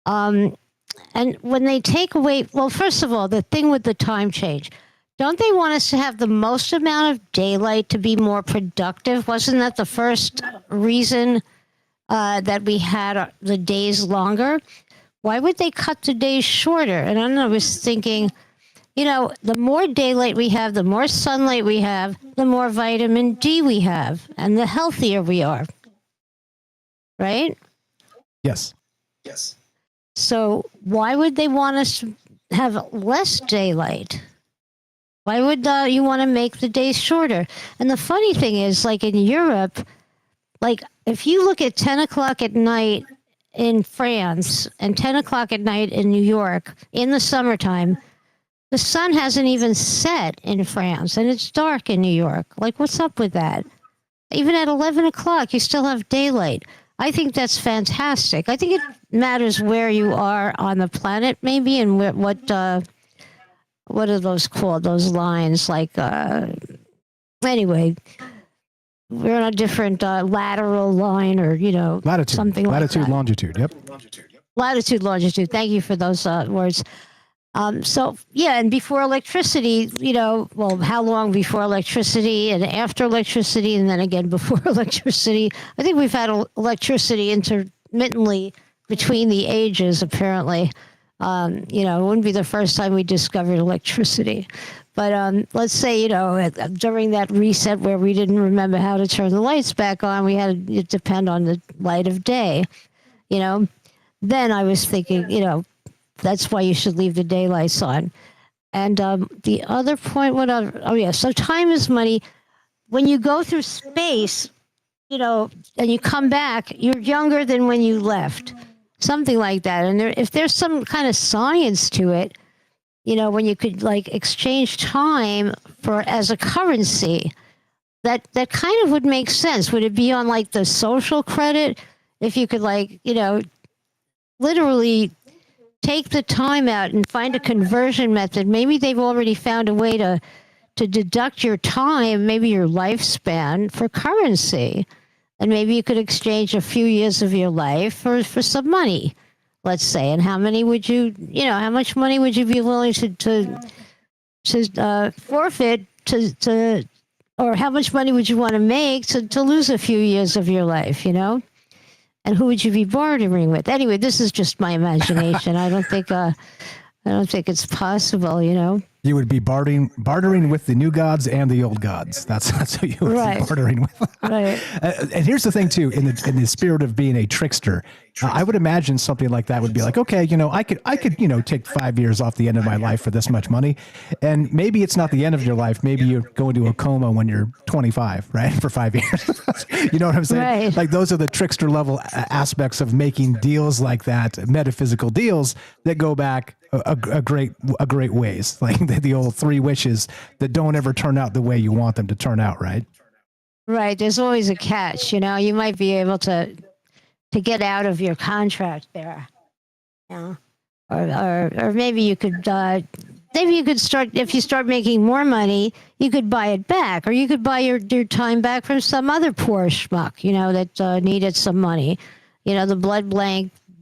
And when they take away, well, first of all, the thing with the time change, don't they want us to have the most amount of daylight to be more productive? Wasn't that the first reason that we had the days longer? Why would they cut the days shorter? And I was thinking, the more daylight we have, the more sunlight we have, the more vitamin D we have, and the healthier we are. Right? Yes. So why would they want us to have less daylight? Why would you want to make the days shorter? And the funny thing is, like in Europe, like if you look at 10 o'clock at night in France and 10 o'clock at night in New York in the summertime, the sun hasn't even set in France and it's dark in New York. Like, what's up with that? Even at 11 o'clock, you still have daylight. I think that's fantastic. I think it matters where you are on the planet, maybe, and what are those called? Those lines, like, anyway, we're on a different lateral line, or latitude, something like that. Latitude, longitude. Yep. Latitude, longitude. Thank you for those words. So yeah, and before electricity, how long before electricity and after electricity, and then again before electricity? I think we've had electricity intermittently between the ages, apparently. It wouldn't be the first time we discovered electricity. But let's say, during that reset where we didn't remember how to turn the lights back on, we had to depend on the light of day, Then I was thinking, that's why you should leave the daylights on. And the other point, so time is money. When you go through space, and you come back, you're younger than when you left. Something like that. And if there's some kind of science to it, when you could like exchange time as a currency, that kind of would make sense. Would it be on like the social credit? If you could literally take the time out and find a conversion method. Maybe they've already found a way to deduct your time, maybe your lifespan, for currency. And maybe you could exchange a few years of your life for some money, let's say. And how much money would you be willing to forfeit or how much money would you want to make to lose a few years of your life, And who would you be bartering with? Anyway, this is just my imagination. I don't think it's possible, You would be bartering with the new gods and the old gods. That's who you would be bartering with. Right. And here's the thing too, in the spirit of being a trickster, I would imagine something like that would be like, okay, I could take 5 years off the end of my life for this much money. And maybe it's not the end of your life. Maybe you go into a coma when you're 25, right? For 5 years. You know what I'm saying? Right. Like those are the trickster level aspects of making deals like that, metaphysical deals that go back a great ways, like the old 3 wishes that don't ever turn out the way you want them to turn out, right? Right. There's always a catch. You might be able to get out of your contract there, or maybe you could start, if you start making more money, you could buy it back, or you could buy your time back from some other poor schmuck, that needed some money. The blood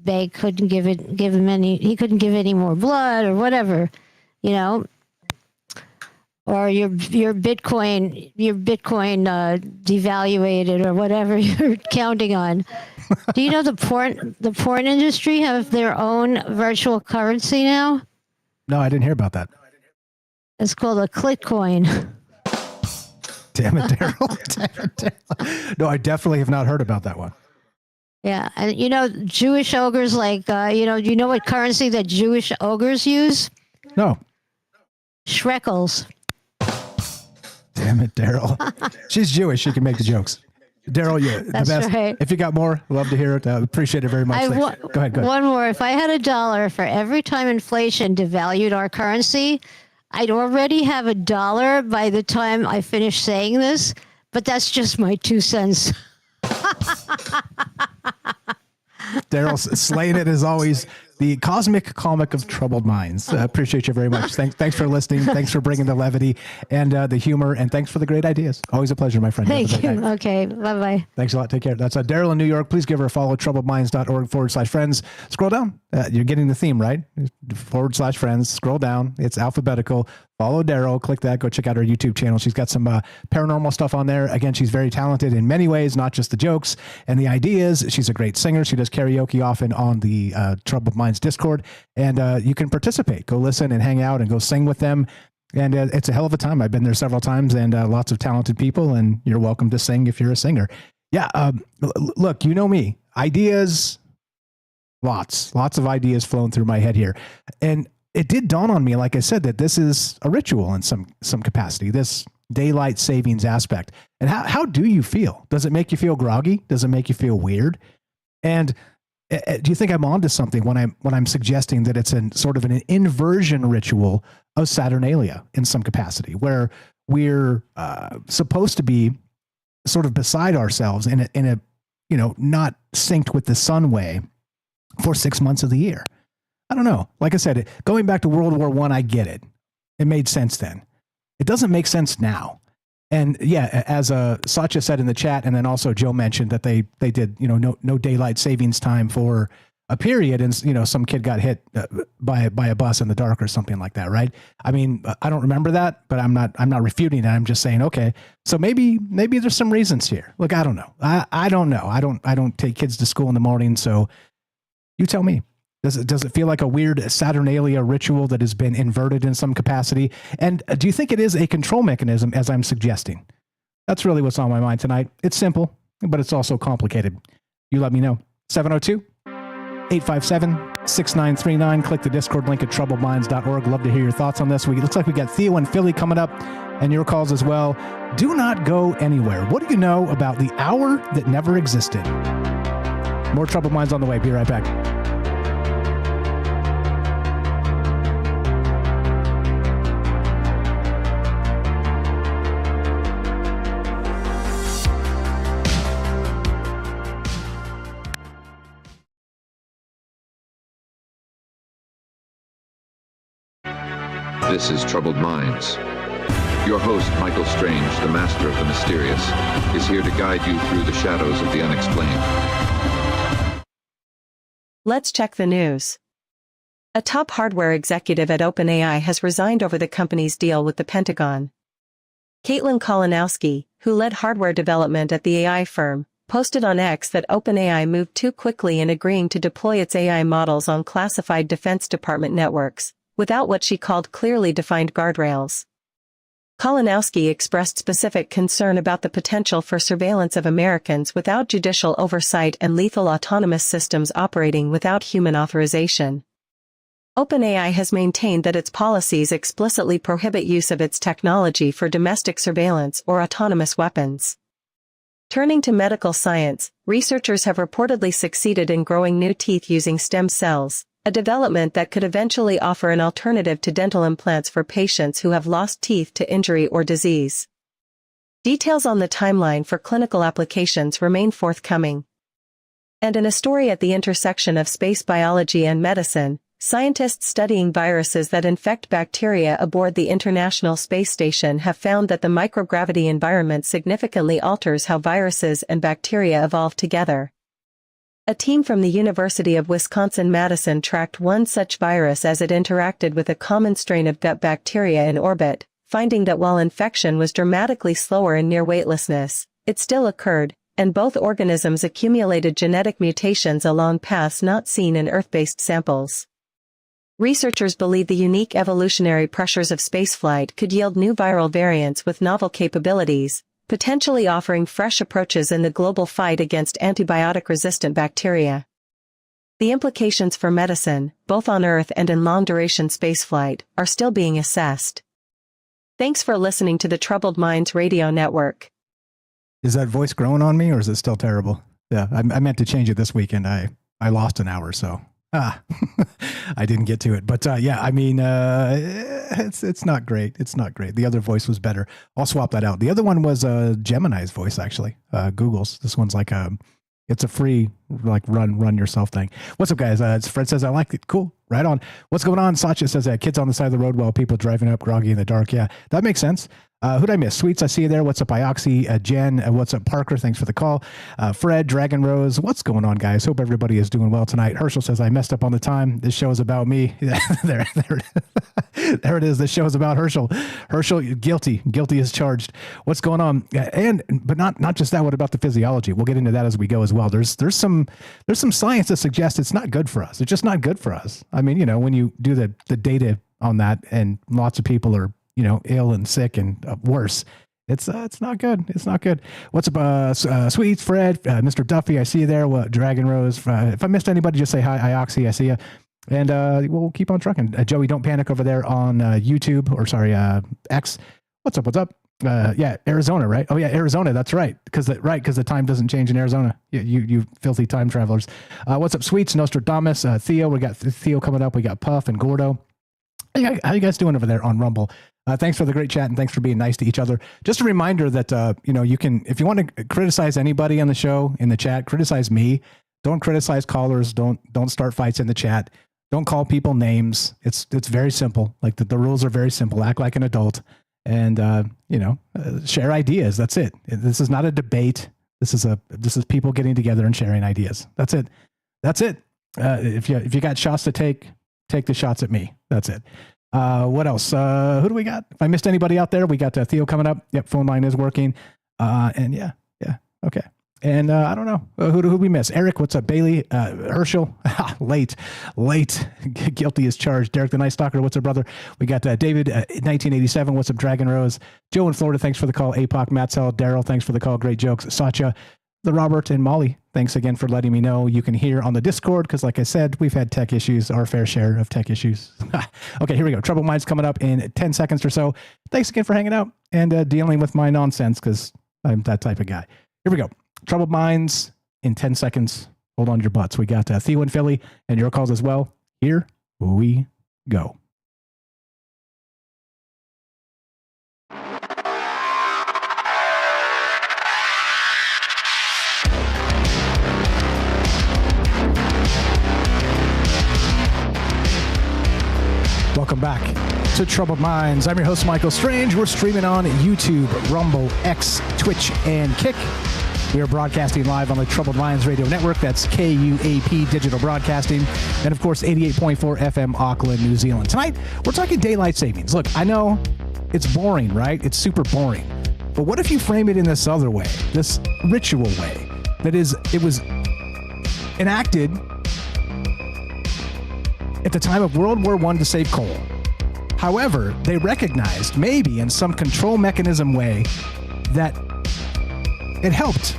bank couldn't give him any. He couldn't give any more blood or whatever, or your Bitcoin devaluated or whatever you're counting on. Do you know the porn industry have their own virtual currency now? No, I didn't hear about that. It's called a Clitcoin. Damn it, Daryl. No, I definitely have not heard about that one. Yeah, and Jewish ogres, like, do you know what currency that Jewish ogres use? No. Shrekels. Damn it, Daryl. She's Jewish. She can make the jokes. Daryl, you're the best. Right. If you got more, love to hear it. Appreciate it very much. Go ahead. One more. If I had $1 for every time inflation devalued our currency, I'd already have $1 by the time I finish saying this, but that's just my 2 cents. Daryl slaying it as always. The cosmic comic of troubled minds. Appreciate you very much. Thanks for listening. Thanks for bringing the levity and the humor, and thanks for the great ideas. Always a pleasure, my friend. Thank you. Okay, bye-bye. Thanks a lot. Take care. That's Daryl in New York. Please give her a follow, troubledminds.org/friends. Scroll down. You're getting the theme, right? /friends. Scroll down. It's alphabetical. Follow Daryl. Click that. Go check out her YouTube channel. She's got some paranormal stuff on there. Again, she's very talented in many ways, not just the jokes and the ideas. She's a great singer. She does karaoke often on the Troubled Minds Discord, and you can participate. Go listen and hang out and go sing with them. And it's a hell of a time. I've been there several times, and lots of talented people, and you're welcome to sing if you're a singer. Yeah. Look, you know me. Ideas, lots of ideas flowing through my head here. And it did dawn on me, like I said, that this is a ritual in some capacity, this daylight savings aspect. And how do you feel? Does it make you feel groggy? Does it make you feel weird? And do you think I'm onto something when I'm suggesting that it's sort of an inversion ritual of Saturnalia in some capacity, where we're supposed to be sort of beside ourselves in a not synced with the sun way for 6 months of the year? I don't know. Like I said, going back to World War I get it. It made sense then. It doesn't make sense now. And yeah, as Satya said in the chat, and then also Joe mentioned that they did, no daylight savings time for a period, and some kid got hit by a bus in the dark or something like that, right? I mean, I don't remember that, but I'm not refuting it. I'm just saying, okay, so maybe there's some reasons here. Look, I don't know. I don't know. I don't take kids to school in the morning, so you tell me. Does it feel like a weird Saturnalia ritual that has been inverted in some capacity? And do you think it is a control mechanism, as I'm suggesting? That's really what's on my mind tonight. It's simple, but it's also complicated. You let me know. 702-857-6939. Click the Discord link at troubledminds.org. Love to hear your thoughts on this week. It looks like we got Theo and Philly coming up, and your calls as well. Do not go anywhere. What do you know about the hour that never existed? More Troubled Minds on the way. Be right back. This is Troubled Minds. Your host, Michael Strange, the master of the mysterious, is here to guide you through the shadows of the unexplained. Let's check the news. A top hardware executive at OpenAI has resigned over the company's deal with the Pentagon. Caitlin Kalinowski, who led hardware development at the AI firm, posted on X that OpenAI moved too quickly in agreeing to deploy its AI models on classified Defense Department networks, without what she called clearly defined guardrails. Kalinowski expressed specific concern about the potential for surveillance of Americans without judicial oversight and lethal autonomous systems operating without human authorization. OpenAI has maintained that its policies explicitly prohibit use of its technology for domestic surveillance or autonomous weapons. Turning to medical science, researchers have reportedly succeeded in growing new teeth using stem cells, a development that could eventually offer an alternative to dental implants for patients who have lost teeth to injury or disease. Details on the timeline for clinical applications remain forthcoming. And in a story at the intersection of space biology and medicine, scientists studying viruses that infect bacteria aboard the International Space Station have found that the microgravity environment significantly alters how viruses and bacteria evolve together. A team from the University of Wisconsin-Madison tracked one such virus as it interacted with a common strain of gut bacteria in orbit, finding that while infection was dramatically slower in near weightlessness, it still occurred, and both organisms accumulated genetic mutations along paths not seen in Earth-based samples. Researchers believe the unique evolutionary pressures of spaceflight could yield new viral variants with novel capabilities, potentially offering fresh approaches in the global fight against antibiotic-resistant bacteria. The implications for medicine, both on Earth and in long-duration spaceflight, are still being assessed. Thanks for listening to the Troubled Minds Radio Network. Is that voice growing on me, or is it still terrible? Yeah, I meant to change it this weekend. I lost an hour, so I didn't get to it, but yeah, I mean, it's not great. It's not great. The other voice was better. I'll swap that out. The other one was Gemini's voice, actually. Google's. This one's like it's a free like run yourself thing. What's up, guys? Fred says I like it. Cool, right on. What's going on? Sacha says kids on the side of the road while people driving up groggy in the dark. Yeah, that makes sense. Who'd I miss? Sweets, I see you there. What's up, Ioxy? Jen, what's up, Parker? Thanks for the call. Fred, Dragon Rose, what's going on, guys? Hope everybody is doing well tonight. Herschel says, I messed up on the time. This show is about me. there it is. This show is about Herschel. Herschel, guilty as charged. What's going on? But not just that. What about the physiology? We'll get into that as we go as well. There's some science that suggests it's not good for us. It's just not good for us. I mean, when you do the data on that, and lots of people are, ill and sick and worse. It's not good. It's not good. What's up, Sweets, Fred, Mr. Duffy? I see you there. Dragon Rose. If I missed anybody, just say hi. Ioxy, I see you. And we'll keep on trucking. Joey, don't panic over there on YouTube, or sorry, X. What's up? What's up? Yeah, Arizona, right? Oh yeah, Arizona. That's right. Because the time doesn't change in Arizona. You filthy time travelers. What's up, Sweets? Nostradamus, Theo. We got Theo coming up. We got Puff and Gordo. How you guys doing over there on Rumble? Thanks for the great chat, and thanks for being nice to each other. Just a reminder that, you can, if you want to criticize anybody on the show in the chat, criticize me. Don't criticize callers. Don't start fights in the chat. Don't call people names. It's very simple. Like the rules are very simple. Act like an adult, and share ideas. That's it. This is not a debate. This is people getting together and sharing ideas. That's it. If you got shots to take the shots at me. That's it. What else? Who do we got? If I missed anybody out there, we got Theo coming up. Yep, phone line is working. And yeah, okay. And I don't know who we miss. Eric, what's up? Bailey, Herschel, late, guilty as charged. Derek the Night Stalker, what's up, brother? We got David, 1987. What's up, Dragon Rose? Joe in Florida, thanks for the call. APOC, Matzell, Daryl, thanks for the call. Great jokes. Sacha, the Robert, and Molly, thanks again for letting me know. You can hear on the Discord, because like I said, we've had tech issues, our fair share of tech issues. Okay, here we go. Troubled Minds coming up in 10 seconds or so. Thanks again for hanging out and dealing with my nonsense, because I'm that type of guy. Here we go. Troubled Minds in 10 seconds. Hold on to your butts. We got Theo in Philly and your calls as well. Here we go. Welcome back to Troubled Minds. I'm your host, Michael Strange. We're streaming on YouTube, Rumble, X, Twitch, and Kick. We are broadcasting live on the Troubled Minds Radio Network. That's KUAP Digital Broadcasting. And, of course, 88.4 FM, Auckland, New Zealand. Tonight, we're talking daylight savings. Look, I know it's boring, right? It's super boring. But what if you frame it in this other way, this ritual way? That is, it was enacted at the time of World War I to save coal. However, they recognized maybe in some control mechanism way that it helped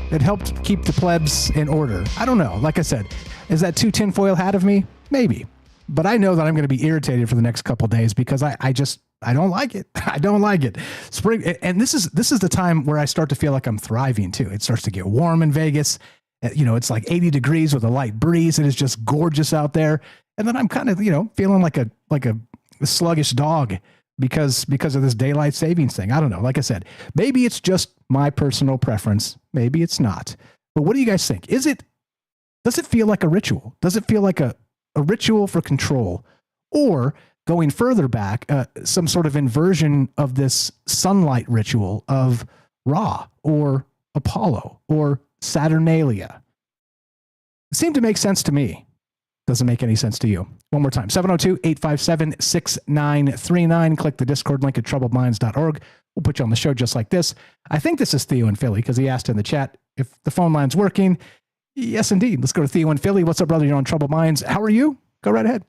keep the plebs in order. I don't know. Like I said, is that too tinfoil hat of me? Maybe. But I know that I'm going to be irritated for the next couple of days because I don't like it. I don't like it. Spring, and this is the time where I start to feel like I'm thriving too. It starts to get warm in Vegas. It's like 80 degrees with a light breeze. It is just gorgeous out there. And then I'm kind of, feeling like a sluggish dog because of this daylight savings thing. I don't know. Like I said, maybe it's just my personal preference. Maybe it's not. But what do you guys think? Does it feel like a ritual? Does it feel like a ritual for control? Or going further back, some sort of inversion of this sunlight ritual of Ra or Apollo or Saturnalia? It seemed to make sense to me. Doesn't make any sense to you. One more time, 702-857-6939. Click the Discord link at troubledminds.org. We'll put you on the show just like this. I think this is Theo in Philly because he asked in the chat if the phone line's working. Yes, indeed. Let's go to Theo in Philly. What's up, brother? You're on Troubled Minds. How are you? Go right ahead.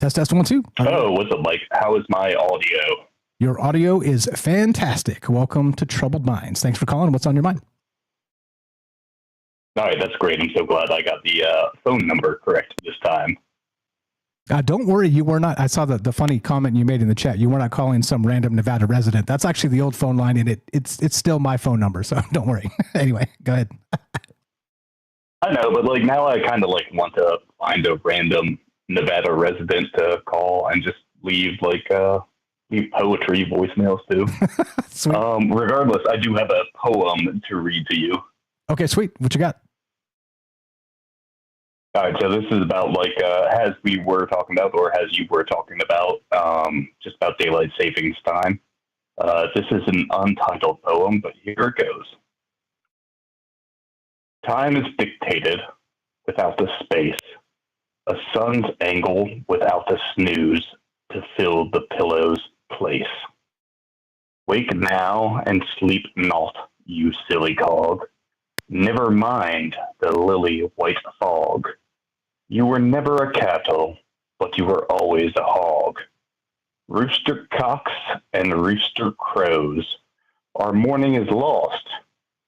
Test 1 2. Oh, what's up, Mike? How is my audio? Your audio is fantastic. Welcome to Troubled Minds. Thanks for calling. What's on your mind? All right, that's great. I'm so glad I got the phone number correct this time. Don't worry, you were not. I saw the funny comment you made in the chat. You were not calling some random Nevada resident. That's actually the old phone line, and it's still my phone number, so don't worry. Anyway, go ahead. I know, but like now I kind of like want to find a random Nevada resident to call and just leave like leave poetry voicemails too. Regardless, I do have a poem to read to you. Okay, sweet. What you got? All right, so this is about like as we were talking about, or as you were talking about, just about daylight savings time. This is an untitled poem, but here it goes. Time is dictated without the space, a sun's angle without the snooze to fill the pillow's place. Wake now and sleep not, you silly cog. Never mind the lily white fog. You were never a cattle, but you were always a hog. Rooster cocks and rooster crows. Our morning is lost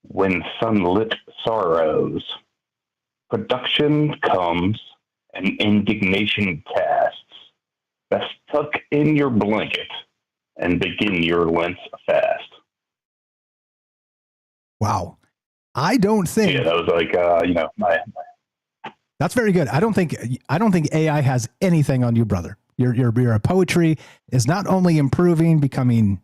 when sunlit sorrows. Production comes and indignation casts. Best tuck in your blanket and begin your Lent fast. Wow. I don't think. Yeah, that was like, my. That's very good. I don't think AI has anything on you, brother. Your poetry is not only improving, becoming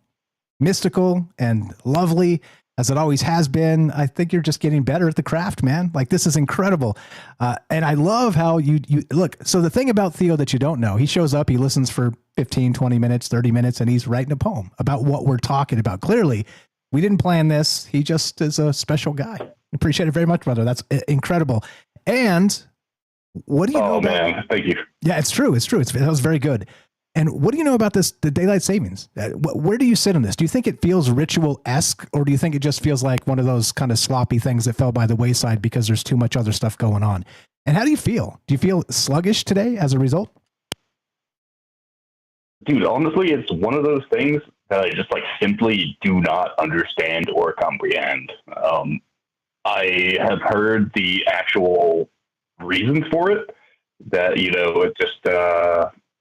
mystical and lovely as it always has been. I think you're just getting better at the craft, man. Like, this is incredible. And I love how you look. So the thing about Theo that you don't know, he shows up, he listens for 15, 20 minutes, 30 minutes, and he's writing a poem about what we're talking about. Clearly, we didn't plan this. He just is a special guy. Appreciate it very much, brother. That's incredible. And what do you know about? Man, thank you. Yeah, it's true. That was very good. And what do you know about this, the daylight savings? Where do you sit on this? Do you think it feels ritual-esque, or do you think it just feels like one of those kind of sloppy things that fell by the wayside because there's too much other stuff going on? And how do you feel? Do you feel sluggish today as a result? Dude, honestly, it's one of those things that I just like simply do not understand or comprehend. I have heard the actual reasons for it, that, it just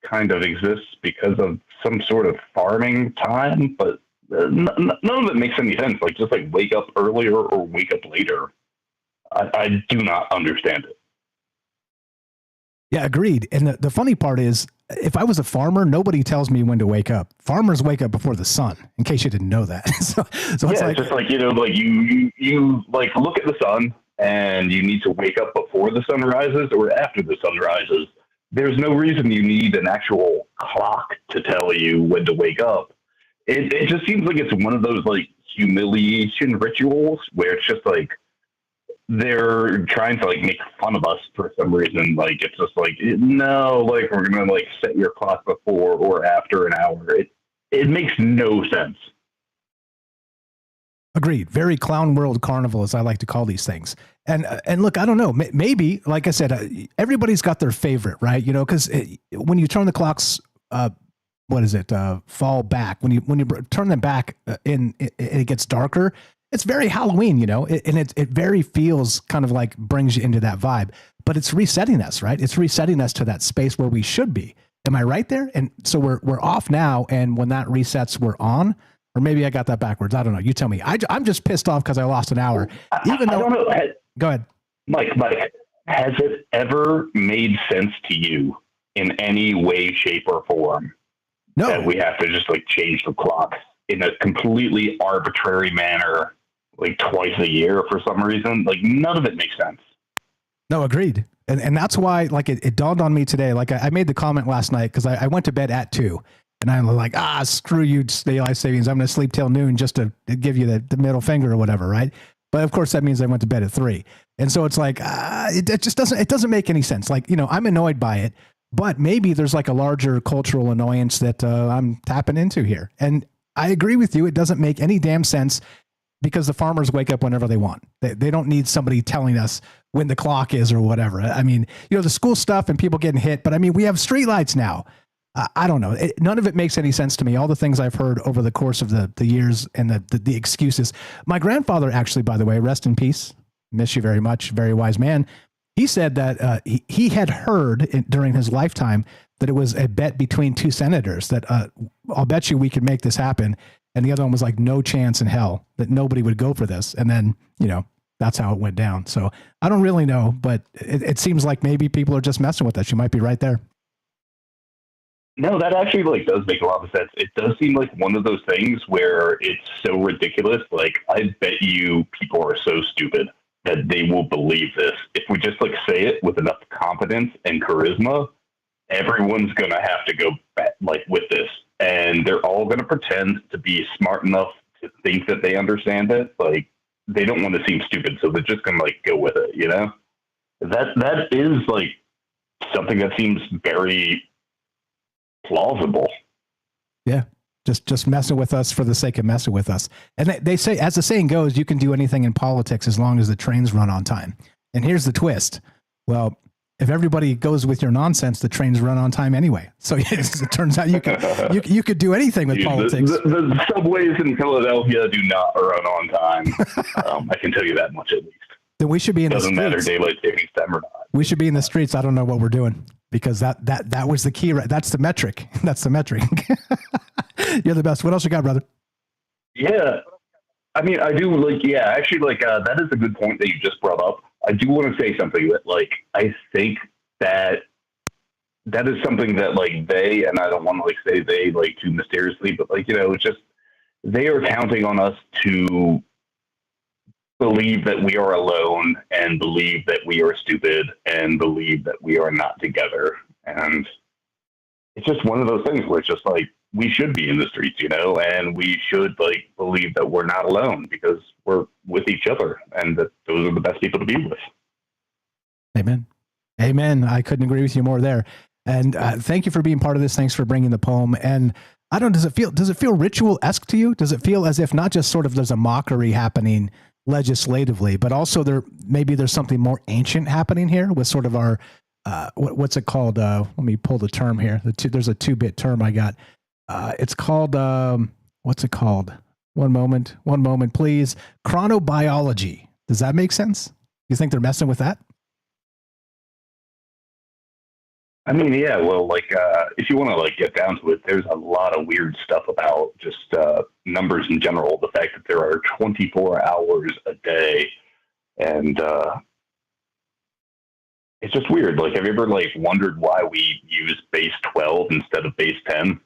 kind of exists because of some sort of farming time, but none of it makes any sense. Like, just like wake up earlier or wake up later. I do not understand it. Yeah, agreed. And the funny part is, if I was a farmer, nobody tells me when to wake up. Farmers wake up before the sun, in case you didn't know that. so it's like, just like, like you like look at the sun and you need to wake up before the sun rises or after the sun rises. There's no reason you need an actual clock to tell you when to wake up. It just seems like it's one of those like humiliation rituals where it's just like, they're trying to like make fun of us for some reason. Like, it's just like, no, like we're going to like set your clock before or after an hour. It makes no sense. Agreed. Very clown world carnival, as I like to call these things. And look, I don't know, maybe, like I said, everybody's got their favorite, right? Cause when you turn the clocks, fall back, when you turn them back it gets darker. It's very Halloween, and it very feels kind of like brings you into that vibe, but it's resetting us, right? It's resetting us to that space where we should be. Am I right there? And so we're off now. And when that resets, we're on, or maybe I got that backwards. I don't know. You tell me. I'm just pissed off because I lost an hour. Even though, I don't know. Go ahead. Mike, has it ever made sense to you in any way, shape, or form that we have to just like change the clocks in a completely arbitrary manner, like twice a year for some reason? Like, none of it makes sense. No, agreed. And that's why, like, it dawned on me today. Like, I made the comment last night because I went to bed at 2, and I'm like, screw you, daylight savings. I'm going to sleep till noon just to give you the middle finger or whatever, right? But of course, that means I went to bed at 3. And so it's like, it just doesn't make any sense. Like, I'm annoyed by it, but maybe there's like a larger cultural annoyance that I'm tapping into here. And I agree with you. It doesn't make any damn sense because the farmers wake up whenever they want. They don't need somebody telling us when the clock is or whatever. I mean, the school stuff and people getting hit, but I mean, we have streetlights now. I don't know. None of it makes any sense to me. All the things I've heard over the course of the years and the excuses. My grandfather, actually, by the way, rest in peace, miss you very much, very wise man. He said that he had heard during his lifetime that it was a bet between 2 senators that I'll bet you we could make this happen. And the other one was like, no chance in hell that nobody would go for this. And then, That's how it went down. So I don't really know, but it seems like maybe people are just messing with us. You might be right there. No, that actually like does make a lot of sense. It does seem like one of those things where it's so ridiculous. Like, I bet you people are so stupid that they will believe this. If we just like say it with enough competence and charisma, everyone's going to have to go back, like with this, and they're all going to pretend to be smart enough to think that they understand it. Like, they don't want to seem stupid, so they're just going to like go with it. You know, that is like something that seems very plausible. Yeah. Just messing with us for the sake of messing with us. And they say, as the saying goes, you can do anything in politics as long as the trains run on time. And here's the twist. Well, if everybody goes with your nonsense, the trains run on time anyway. So yes, it turns out you could do anything with politics. The subways in Philadelphia do not run on time. I can tell you that much at least. Then we should be in the streets. Doesn't matter daylight savings time or not. We should be in the streets. I don't know what we're doing, because that was the key. Right? That's the metric. That's the metric. You're the best. What else you got, brother? Yeah. I mean, I do like, yeah, actually, like, that is a good point that you just brought up. I do want to say something that, like, I think that is something that, like, they, and I don't want to, like, say they, like, too mysteriously, but, like, you know, it's just, they are counting on us to believe that we are alone and believe that we are stupid and believe that we are not together. And it's just one of those things where it's just like, we should be in the streets, you know, and we should like believe that we're not alone because we're with each other and that those are the best people to be with. Amen. Amen. I couldn't agree with you more there. And thank you for being part of this. Thanks for bringing the poem. And I don't, does it feel ritual-esque to you? Does it feel as if not just sort of there's a mockery happening legislatively, but also there's something more ancient happening here with sort of our, what's it called? Let me pull the term here. There's a 2-bit term I got. It's called, what's it called? One moment, please. Chronobiology. Does that make sense? You think they're messing with that? I mean, yeah, well, like, if you want to, like, get down to it, there's a lot of weird stuff about just numbers in general. The fact that there are 24 hours a day, and it's just weird. Like, have you ever, like, wondered why we use base 12 instead of base 10?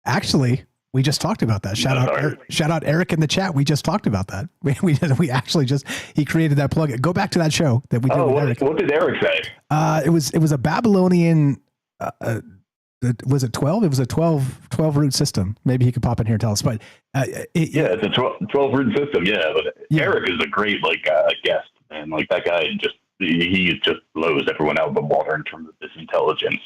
Actually, we just talked about that. Shout out Eric in the chat. We just talked about that. We actually he created that plug. Go back to that show that we did with Eric. What did Eric say? It was a Babylonian. Was it 12? It was a 12 root system. Maybe he could pop in here and tell us. But it's a 12 root system. Yeah, but yeah. Eric is a great guest, and like that guy he just blows everyone out of the water in terms of his intelligence.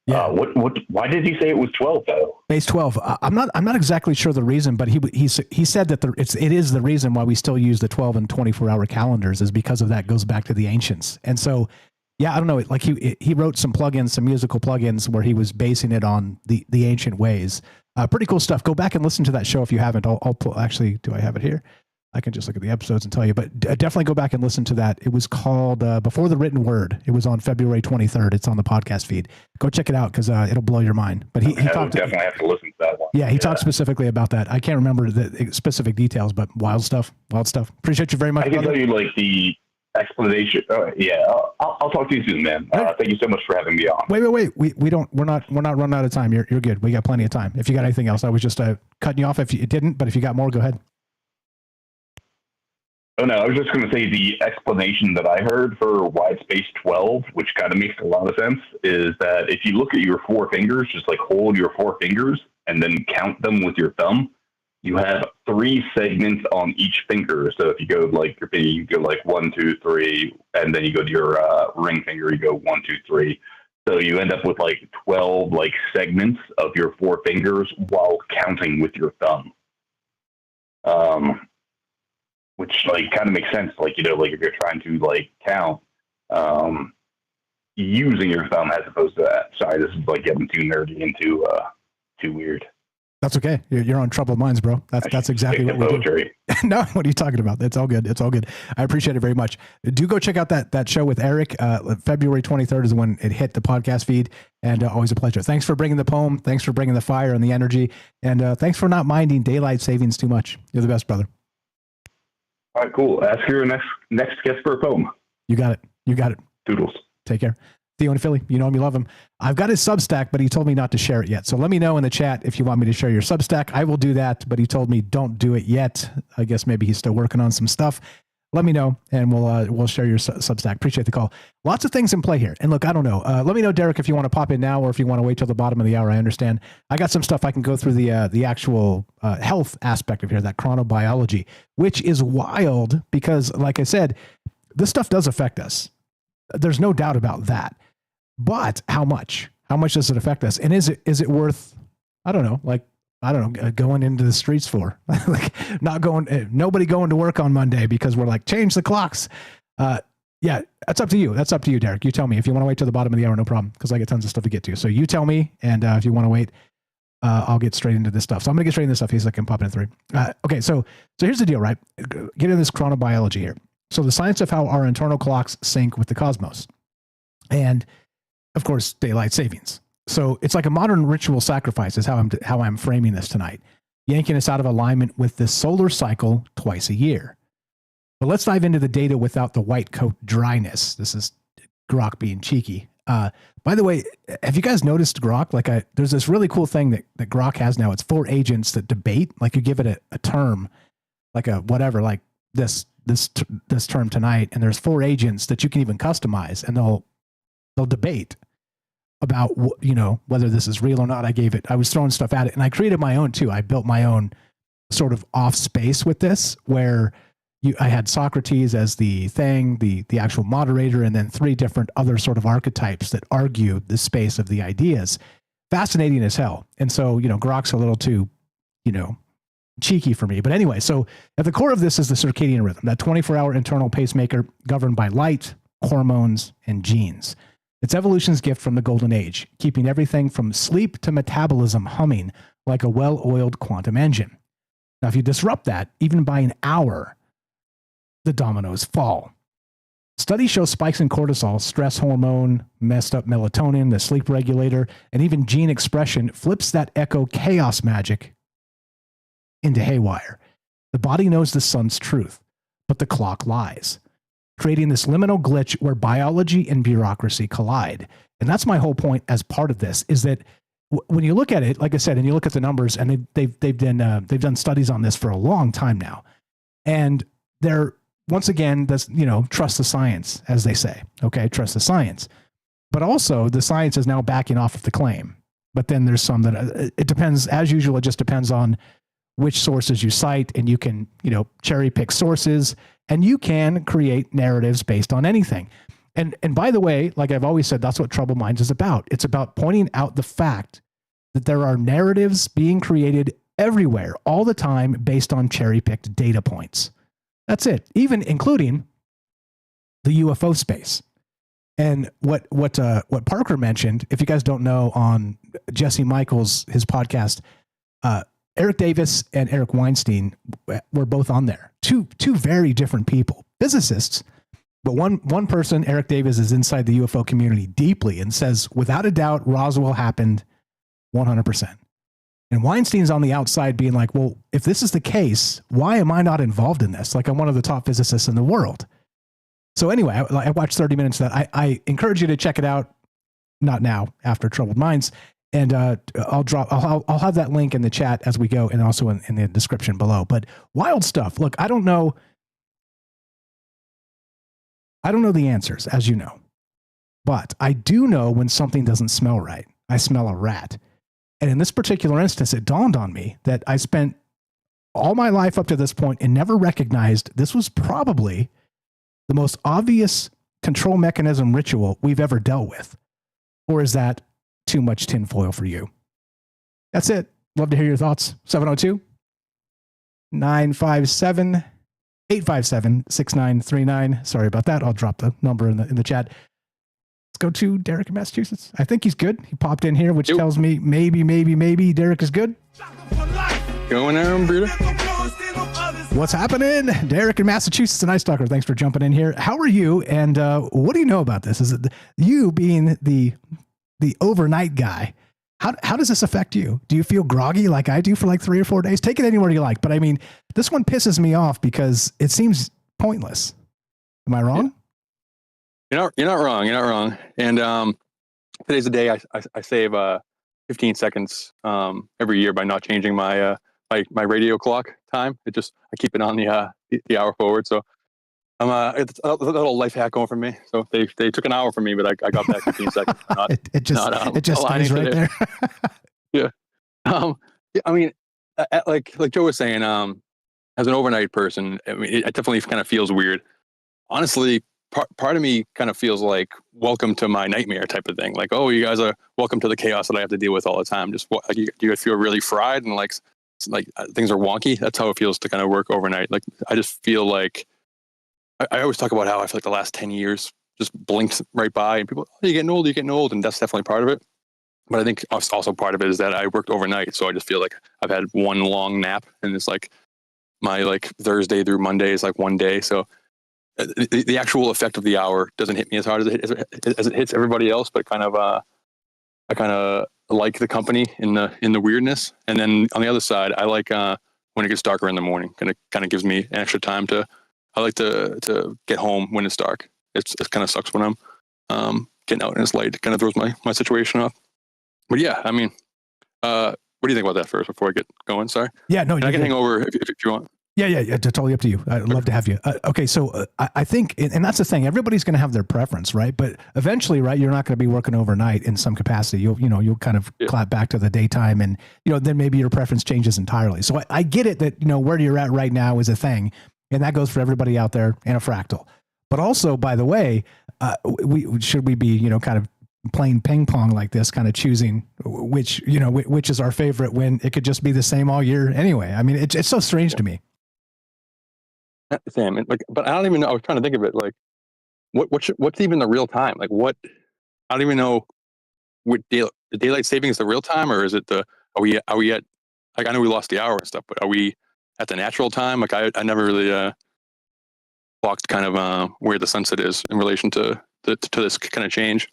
Yeah. Why did he say it was 12 though? Base 12. I'm not exactly sure the reason, but he said that it is the reason why we still use the 12 and 24-hour calendars is because of that. Goes back to the ancients. And so, yeah, I don't know. Like he wrote some musical plugins where he was basing it on the ancient ways. Pretty cool stuff. Go back and listen to that show if you haven't. I'll actually, do I have it here? I can just look at the episodes and tell you, but definitely go back and listen to that. It was called Before the Written Word. It was on February 23rd. It's on the podcast feed. Go check it out because it'll blow your mind. But he talked. Definitely have to listen to that one. Yeah, he talked specifically about that. I can't remember the specific details, but wild stuff. Appreciate you very much. I can tell you like the explanation. I'll talk to you soon, man. Thank you so much for having me on. Wait. We're not running out of time. You're good. We got plenty of time. If you got anything else, I was just cutting you off if you didn't, but if you got more, go ahead. Oh, no, I was just going to say the explanation that I heard for why it's base 12, which kind of makes a lot of sense, is that if you look at your 4 fingers, just like hold your 4 fingers and then count them with your thumb, you have 3 segments on each finger. So if you go like your pinky, you go like 1, 2, 3, and then you go to your ring finger, you go 1, 2, 3. So you end up with like 12 like segments of your 4 fingers while counting with your thumb. Which like kind of makes sense. Like, you know, like if you're trying to like count, using your thumb as opposed to that. Sorry, this is like getting too nerdy and too weird. That's okay. You're on troubled minds, bro. That's exactly what we do. No, what are you talking about? It's all good. I appreciate it very much. Do go check out that show with Eric. February 23rd is when it hit the podcast feed, and always a pleasure. Thanks for bringing the poem. Thanks for bringing the fire and the energy, and thanks for not minding daylight savings too much. You're the best, brother. All right, cool. Ask your next guest for a poem. You got it. Doodles. Take care. Theo in Philly, you know him, you love him. I've got his Substack, but he told me not to share it yet. So let me know in the chat if you want me to share your Substack. I will do that, but he told me don't do it yet. I guess maybe he's still working on some stuff. Let me know, and we'll share your Substack. Appreciate the call. Lots of things in play here. And look, I don't know. Let me know, Derek, if you want to pop in now or if you want to wait till the bottom of the hour. I understand. I got some stuff I can go through the actual health aspect of here, that chronobiology, which is wild because, like I said, this stuff does affect us. There's no doubt about that. But how much? How much does it affect us? And is it worth, going into the streets for? Like nobody going to work on Monday because we're like, change the clocks. Yeah, that's up to you. That's up to you, Derek. You tell me. If you want to wait till the bottom of the hour, no problem, because I get tons of stuff to get to. So you tell me, and if you want to wait, I'll get straight into this stuff. So I'm going to get straight into this stuff. He's like, I'm popping in 3. Okay, so here's the deal, right? Get into this chronobiology here. So the science of how our internal clocks sync with the cosmos. And, of course, daylight savings. So it's like a modern ritual sacrifice is how I'm framing this tonight, yanking us out of alignment with the solar cycle twice a year. But let's dive into the data without the white coat dryness. This is Grok being cheeky. By the way, have you guys noticed Grok? There's this really cool thing that Grok has now. It's 4 agents that debate. Like you give it a term, like a whatever, like this term tonight, and there's 4 agents that you can even customize, and they'll debate about whether this is real or not. I was throwing stuff at it, and I created my own too. I built my own sort of off space with this, where I had Socrates as the thing, the actual moderator, and then 3 different other sort of archetypes that argue the space of the ideas. Fascinating as hell. And so, Grok's a little too, cheeky for me. But anyway, so at the core of this is the circadian rhythm, that 24-hour internal pacemaker governed by light, hormones, and genes. It's evolution's gift from the golden age, keeping everything from sleep to metabolism humming like a well-oiled quantum engine. Now, if you disrupt that, even by an hour, the dominoes fall. Studies show spikes in cortisol, stress hormone, messed up melatonin, the sleep regulator, and even gene expression flips that echo chaos magic into haywire. The body knows the sun's truth, but the clock lies, creating this liminal glitch where biology and bureaucracy collide. And that's my whole point as part of this, is that when you look at it, like I said, and you look at the numbers, and they've done studies on this for a long time now, and they're, once again, that's, trust the science, as they say. Okay, trust the science. But also, the science is now backing off of the claim. But then there's some that it depends, as usual, it just depends on which sources you cite, and you can, cherry pick sources, and you can create narratives based on anything. And by the way, like I've always said, that's what Troubled Minds is about. It's about pointing out the fact that there are narratives being created everywhere, all the time, based on cherry picked data points. That's it, even including the UFO space. And what Parker mentioned, if you guys don't know, on Jesse Michaels, his podcast, Eric Davis and Eric Weinstein were both on there. Two very different people, physicists, but one person, Eric Davis, is inside the UFO community deeply and says, without a doubt, Roswell happened 100%. And Weinstein's on the outside being like, well, if this is the case, why am I not involved in this? Like, I'm one of the top physicists in the world. So anyway, I watched 30 minutes of that. I encourage you to check it out. Not now, after Troubled Minds. And I'll have that link in the chat as we go, and also in the description below. But wild stuff. Look, I don't know the answers, as you know. But I do know when something doesn't smell right. I smell a rat. And in this particular instance, it dawned on me that I spent all my life up to this point and never recognized this was probably the most obvious control mechanism ritual we've ever dealt with. Or is that too much tinfoil for you? That's it. Love to hear your thoughts. 702-957-857-6939. Sorry about that. I'll drop the number in the chat. Let's go to Derek in Massachusetts. I think he's good. He popped in here, which tells me maybe Derek is good. Going on, Bruder. What's happening? Derek in Massachusetts and Ice Stalker. Thanks for jumping in here. How are you? And what do you know about this? Is it you being the overnight guy? How does this affect you? Do you feel groggy like I do for like 3 or 4 days? Take it anywhere you like. But I mean, this one pisses me off because it seems pointless. Am I wrong? Yeah. You're not wrong. You're not wrong. And today's the day I save 15 seconds every year by not changing my my radio clock time. I keep it on the hour forward. So it's a little life hack going for me. So they took an hour from me, but I got back 15 seconds. It just stays right there. Yeah. Yeah. I mean, like Joe was saying, as an overnight person, I mean, it definitely kind of feels weird. Honestly, part of me kind of feels like welcome to my nightmare type of thing. Like, oh, you guys are welcome to the chaos that I have to deal with all the time. Just like you guys feel really fried and like things are wonky. That's how it feels to kind of work overnight. Like I just feel like I always talk about how I feel like the last 10 years just blinked right by, and people, oh, you're getting old, and that's definitely part of it. But I think also part of it is that I worked overnight, so I just feel like I've had one long nap, and it's like my like Thursday through Monday is like one day. So the actual effect of the hour doesn't hit me as hard as it hits everybody else. But I kind of like the company in the weirdness. And then on the other side, I like when it gets darker in the morning. Kind of gives me an extra time to. I like to get home when it's dark. It kind of sucks when I'm getting out and it's light. It kind of throws my situation off. But yeah, I mean, what do you think about that first before I get going? Sorry. Yeah, no, I can hang over if you want. Yeah. Totally up to you. I'd love to have you. Okay, so I think, and that's the thing. Everybody's going to have their preference, right? But eventually, right, you're not going to be working overnight in some capacity. You'll kind of clap back to the daytime, and then maybe your preference changes entirely. So I get it that where you're at right now is a thing. And that goes for everybody out there in a fractal. But also, by the way, should we be, kind of playing ping pong like this, kind of choosing which is our favorite when it could just be the same all year anyway? I mean, it's so strange to me. Sam, but I don't even know. I was trying to think of it. Like, what's even the real time? Like, what? I don't even know. What daylight saving is the real time, or is it are we at? Like, I know we lost the hour and stuff, but are we at the natural time? Like I never really walked kind of where the sunset is in relation to this kind of change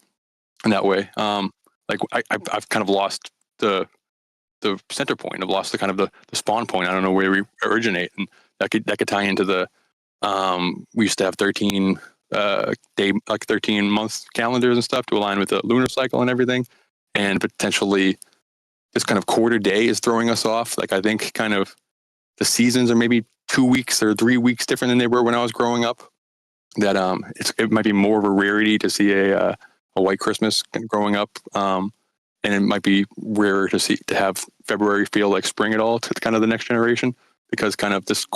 in that way. Like I've kind of lost the center point. I've lost the kind of the spawn point. I don't know where we originate, and that could tie into the we used to have 13 13 month calendars and stuff to align with the lunar cycle and everything, and potentially this kind of quarter day is throwing us off. Like I think kind of the seasons are maybe 2 weeks or 3 weeks different than they were when I was growing up. That it might be more of a rarity to see a white Christmas growing up, and it might be rarer to have February feel like spring at all to kind of the next generation, because kind of this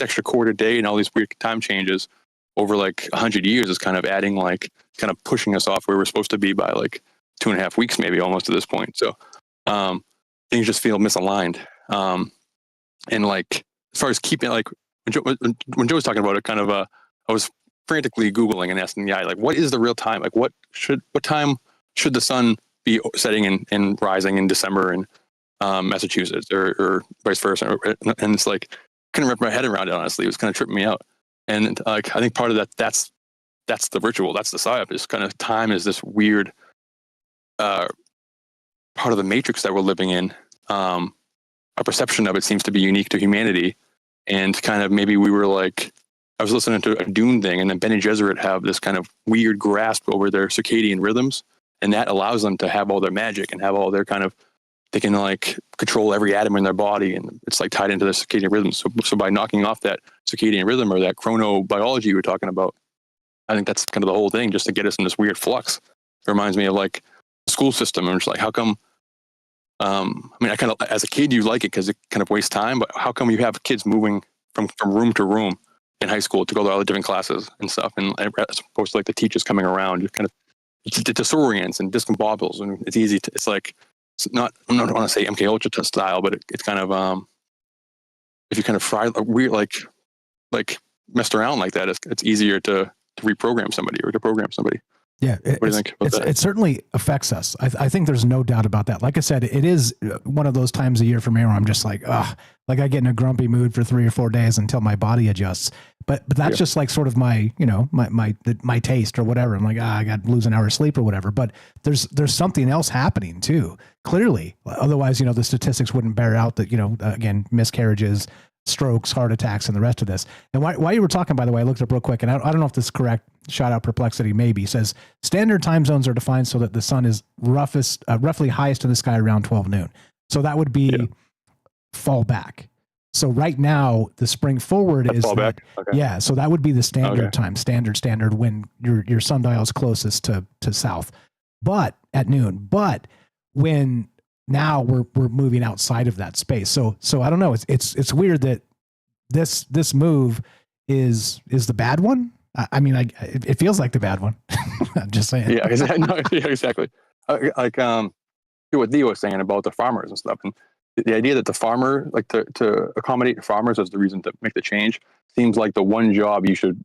extra quarter day and all these weird time changes over like 100 years is kind of adding like kind of pushing us off where we're supposed to be by like 2.5 weeks maybe almost at this point. So things just feel misaligned. And like, as far as keeping, like when Joe was talking about it, kind of, I was frantically Googling and asking the guy, like, what is the real time? Like, what time should the sun be setting and rising in December in Massachusetts or vice versa? And it's like, couldn't wrap my head around it, honestly. It was kind of tripping me out. And like, I think part of that's the ritual. That's the psyop. Is kind of time is this weird part of the matrix that we're living in. Our perception of it seems to be unique to humanity, and kind of maybe we were like, I was listening to a Dune thing, and then Bene Gesserit have this kind of weird grasp over their circadian rhythms, and that allows them to have all their magic and have all their kind of, they can like control every atom in their body, and it's like tied into their circadian rhythms. So by knocking off that circadian rhythm or that chronobiology you were talking about, I think that's kind of the whole thing, just to get us in this weird flux. It reminds me of like the school system. I'm just like, how come? I mean, I kind of, as a kid, you like it because it kind of wastes time, but how come you have kids moving from room to room in high school to go to all the different classes and stuff? And as opposed to like the teachers coming around, you kind of, it's disorients and discombobbles, and it's easy to, it's like, it's not, I'm not want to say MK Ultra style, but it's kind of, if you kind of fry weird, like messed around like that, it's easier to reprogram somebody or to program somebody. Yeah, what do you think about that? It certainly affects us. I think there's no doubt about that. Like I said, it is one of those times a year for me where I'm just like, ugh, like I get in a grumpy mood for 3 or 4 days until my body adjusts. But that's just like sort of my, you know, my taste or whatever. I'm like, I got to lose an hour of sleep or whatever. But there's something else happening too, clearly. Otherwise, you know, the statistics wouldn't bear out that, you know, again, miscarriages, strokes, heart attacks, and the rest of this. And while you were talking, by the way, I looked up real quick, and I don't know if this is correct. Shout out Perplexity, maybe. Says standard time zones are defined so that the sun is roughly highest in the sky around 12 noon. So that would be fall back. So right now, the spring forward is fall back. Okay. Yeah. So that would be the standard time, standard when your sundial is closest to south, but at noon. But when now we're moving outside of that space. So I don't know. It's weird that this move is the bad one. I mean, it feels like the bad one. I'm just saying. Yeah, exactly. No, yeah, exactly. Like what Theo was saying about the farmers and stuff, and the idea that the farmer, like to accommodate farmers as the reason to make the change, seems like the one job you should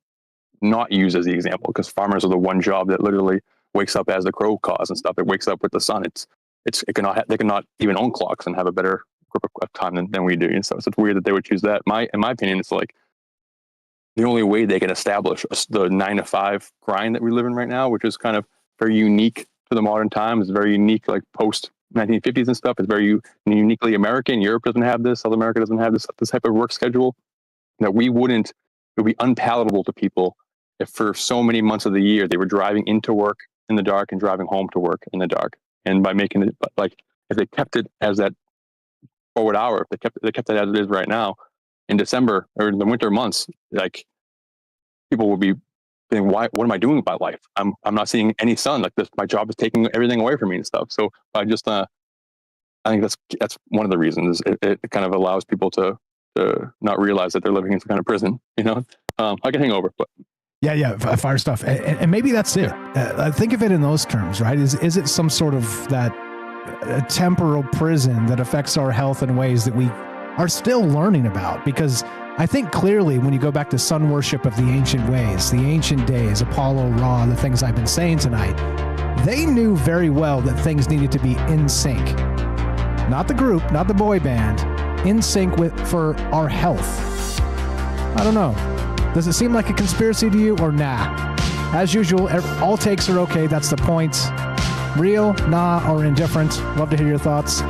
not use as the example, because farmers are the one job that literally wakes up as the crow caws and stuff. It wakes up with the sun. They cannot even own clocks and have a better grip of time than we do. And so it's weird that they would choose that. In my opinion, it's like the only way they can establish the 9 to 5 grind that we live in right now, which is kind of very unique to the modern time. It's very unique, like post 1950s and stuff. It's very uniquely American. Europe doesn't have this. South America doesn't have this type of work schedule. That it would be unpalatable to people if for so many months of the year they were driving into work in the dark and driving home to work in the dark. And by making it, like, if they kept it as that forward hour, if they kept it as it is right now in December or in the winter months, like, people would be saying, what am I doing with my life? I'm not seeing any sun. Like, this, my job is taking everything away from me and stuff. So I think that's one of the reasons. It kind of allows people to not realize that they're living in some kind of prison. You know, I can hang over, but. Yeah, fire stuff, and maybe that's it. Think of it in those terms, right? Is it some sort of that temporal prison that affects our health in ways that we are still learning about? Because I think clearly when you go back to sun worship of the ancient ways, the ancient days, Apollo, Ra, the things I've been saying tonight, they knew very well that things needed to be in sync. Not the group, not the boy band, in sync for our health. I don't know. Does it seem like a conspiracy to you or nah? As usual, all takes are okay. That's the point. Real, nah, or indifferent. Love to hear your thoughts.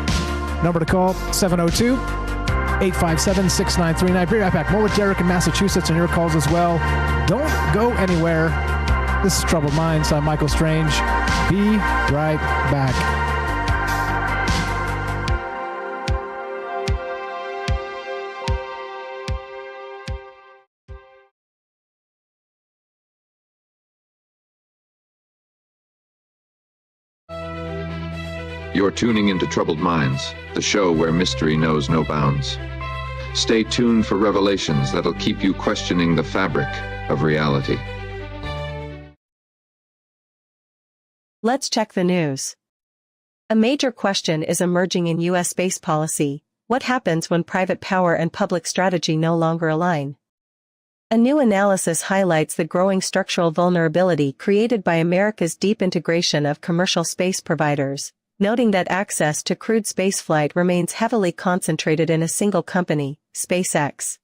Number to call, 702-857-6939. Be right back. More with Derek in Massachusetts and your calls as well. Don't go anywhere. This is Troubled Minds. I'm Michael Strange. Be right back. You're tuning into Troubled Minds, the show where mystery knows no bounds. Stay tuned for revelations that'll keep you questioning the fabric of reality. Let's check the news. A major question is emerging in U.S. space policy. What happens when private power and public strategy no longer align? A new analysis highlights the growing structural vulnerability created by America's deep integration of commercial space providers, noting that access to crewed spaceflight remains heavily concentrated in a single company, SpaceX.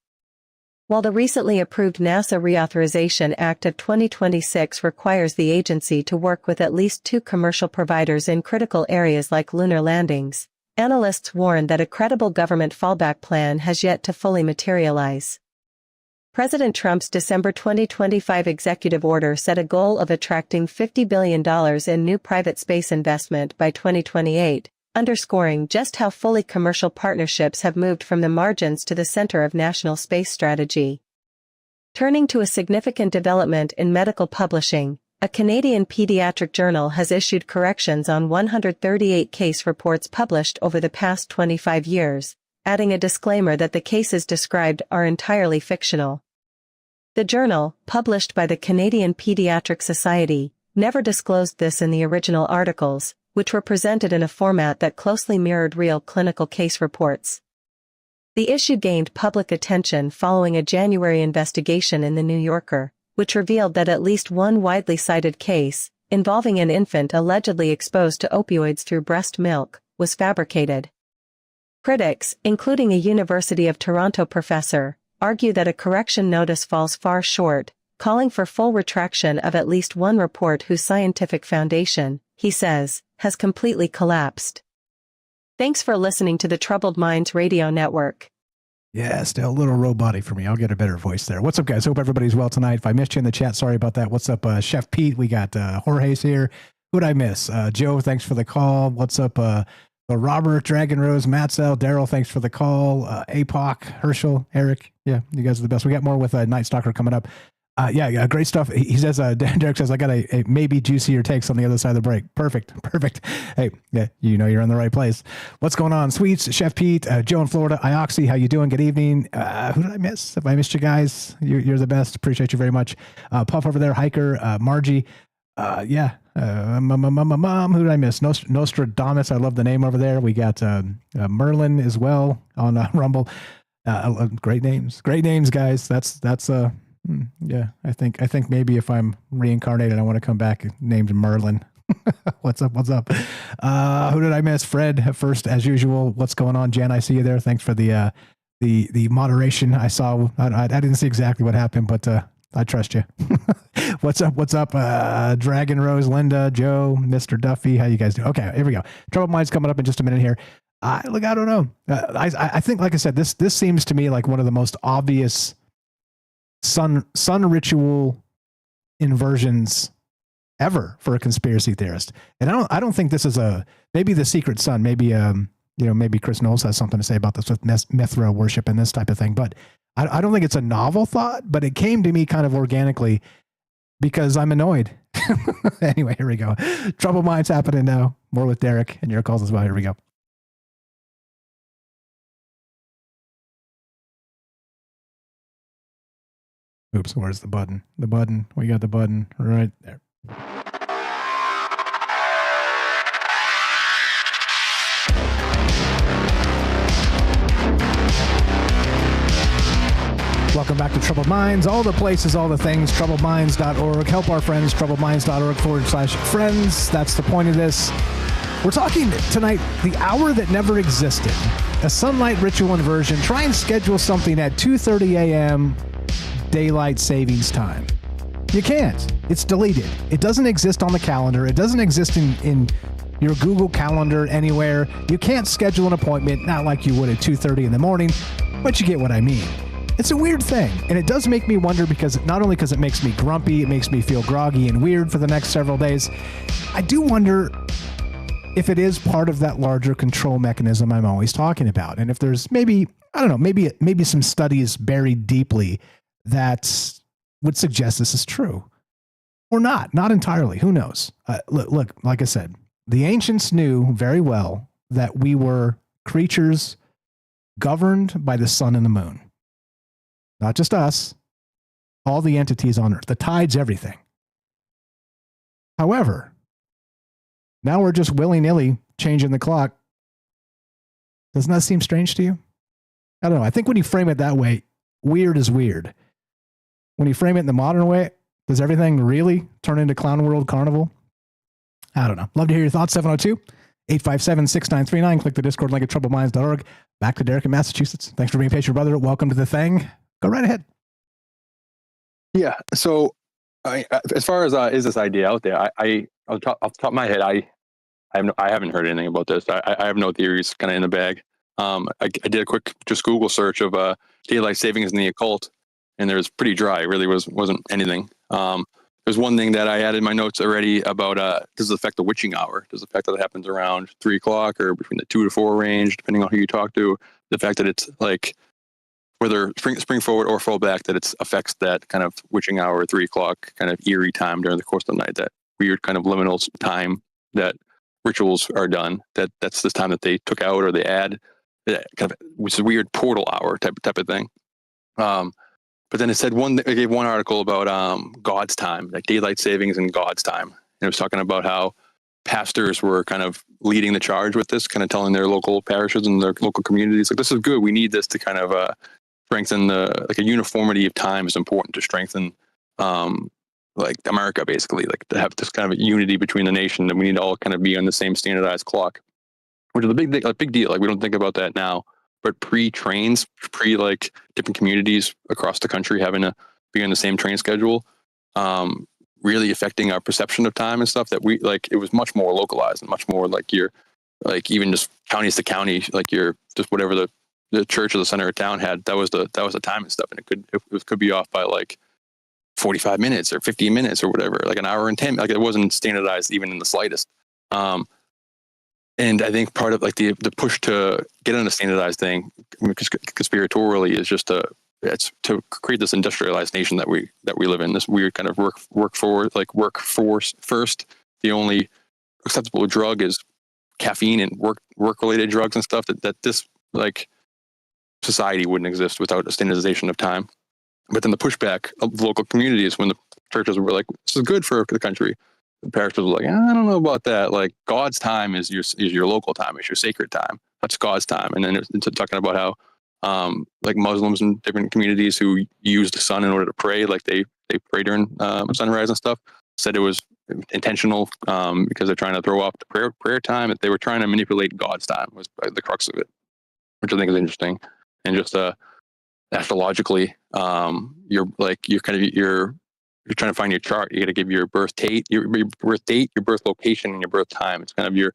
While the recently approved NASA Reauthorization Act of 2026 requires the agency to work with at least 2 commercial providers in critical areas like lunar landings, analysts warn that a credible government fallback plan has yet to fully materialize. President Trump's December 2025 executive order set a goal of attracting $50 billion in new private space investment by 2028, underscoring just how fully commercial partnerships have moved from the margins to the center of national space strategy. Turning to a significant development in medical publishing, a Canadian pediatric journal has issued corrections on 138 case reports published over the past 25 years, adding a disclaimer that the cases described are entirely fictional. The journal, published by the Canadian Pediatric Society, never disclosed this in the original articles, which were presented in a format that closely mirrored real clinical case reports. The issue gained public attention following a January investigation in The New Yorker, which revealed that at least one widely cited case, involving an infant allegedly exposed to opioids through breast milk, was fabricated. Critics, including a University of Toronto professor, argue that a correction notice falls far short, calling for full retraction of at least one report whose scientific foundation, he says, has completely collapsed. Thanks for listening to the Troubled Minds Radio Network. Yeah, still a little roboty for me. I'll get a better voice there. What's up, guys? Hope everybody's well tonight. If I missed you in the chat, sorry about that. What's up, Chef Pete? We got Jorge's here. Who'd I miss? Joe, thanks for the call. What's up, Robert, Dragon Rose, Matzel, Daryl, thanks for the call. APOC, Herschel, Eric. Yeah, you guys are the best. We got more with Night Stalker coming up. Yeah, great stuff. He says, Derek says, I got a maybe juicier takes on the other side of the break. Perfect. Hey, yeah, you know you're in the right place. What's going on? Sweets, Chef Pete, Joe in Florida, Ioxy, how you doing? Good evening. Who did I miss? If I missed you guys, you're the best. Appreciate you very much. Puff over there, Hiker, Margie. Who did I miss? Nostradamus, I love the name over there. We got Merlin as well on Rumble. Great names, guys. That's yeah, I think maybe if I'm reincarnated, I want to come back named Merlin. What's up? Who did I miss? Fred first, as usual. What's going on? Jen, I see you there. Thanks for the moderation. I saw, I didn't see exactly what happened, but I trust you. What's up? Dragon Rose, Linda, Joe, Mr. Duffy. How you guys doing? Okay, here we go. Troubled Minds coming up in just a minute here. I don't know. I think, like I said, this seems to me like one of the most obvious sun ritual inversions ever for a conspiracy theorist. And I don't think this is maybe the secret sun, maybe maybe Chris Knowles has something to say about this with Mithra worship and this type of thing, but I don't think it's a novel thought, but it came to me kind of organically because I'm annoyed. Anyway, here we go. Troubled Minds happening now. More with Derek and your calls as well. Here we go. Oops, where's the button? We got the button right there. Welcome back to Troubled Minds. All the places, all the things, troubledminds.org. Help our friends, troubledminds.org/friends. That's the point of this. We're talking tonight, the hour that never existed. A sunlight ritual inversion. Try and schedule something at 2:30 a.m. daylight savings time. You can't. It's deleted. It doesn't exist on the calendar. It doesn't exist in your Google Calendar anywhere. You can't schedule an appointment, not like you would at 2:30 in the morning, but you get what I mean. It's a weird thing, and it does make me wonder because not only because it makes me grumpy, it makes me feel groggy and weird for the next several days. I do wonder if it is part of that larger control mechanism I'm always talking about, and if there's maybe some studies buried deeply that would suggest this is true or not entirely. Who knows? Look, like I said, the ancients knew very well that we were creatures governed by the sun and the moon. Not just us, all the entities on Earth, the tides, everything. However, now we're just willy-nilly changing the clock. Doesn't that seem strange to you? I don't know. I think when you frame it that way, weird is weird. When you frame it in the modern way, does everything really turn into Clown World Carnival? I don't know. Love to hear your thoughts. 702-857-6939. Click the Discord link at troubledminds.org. Back to Derek in Massachusetts. Thanks for being patient, brother. Welcome to the thing. Go right ahead. Yeah. So as far as is this idea out there, I off the top of my head, I haven't heard anything about this. I have no theories kind of in the bag. I did a quick just Google search of daylight savings in the occult, and it was pretty dry. It really wasn't anything. There's one thing that I added in my notes already about does it affect the witching hour? Does the fact that it happens around 3 o'clock or between the 2 to 4 range, depending on who you talk to, the fact that it's like whether spring forward or fall back, that it affects that kind of witching hour, 3 o'clock kind of eerie time during the course of the night, that weird kind of liminal time that rituals are done. That's this time that they took out or they add, that kind of which is a weird portal hour type of thing. But then it gave one article about God's time, like daylight savings and God's time. And it was talking about how pastors were kind of leading the charge with this, kind of telling their local parishes and their local communities, like, this is good. We need this to kind of strengthen a uniformity of time is important to strengthen like America, basically, like to have this kind of unity between the nation, that we need to all kind of be on the same standardized clock, which is a big deal. Like we don't think about that now, but pre-trains, like different communities across the country having to be on the same train schedule, really affecting our perception of time and stuff, that we like, it was much more localized and much more like you're like, even just counties to county, like you're just whatever the church or the center of town had, that was the time and stuff. And it could be off by like 45 minutes or 15 minutes or whatever, like an hour and 10, like it wasn't standardized even in the slightest. And I think part of like the push to get on a standardized thing conspiratorially is just it's to create this industrialized nation that we live in, this weird kind of workforce first. The only acceptable drug is caffeine and work related drugs and stuff, that this like society wouldn't exist without a standardization of time. But then the pushback of the local communities, when the churches were like, this is good for the country, the parishes were like, I don't know about that. Like God's time is your local time, it's your sacred time. That's God's time. And then it's talking about how like Muslims in different communities who use the sun in order to pray, like they pray during sunrise and stuff, said it was intentional because they're trying to throw off the prayer time. That they were trying to manipulate God's time was the crux of it, which I think is interesting. And just astrologically, you're trying to find your chart. You got to give your birth date, your birth location, and your birth time. It's kind of your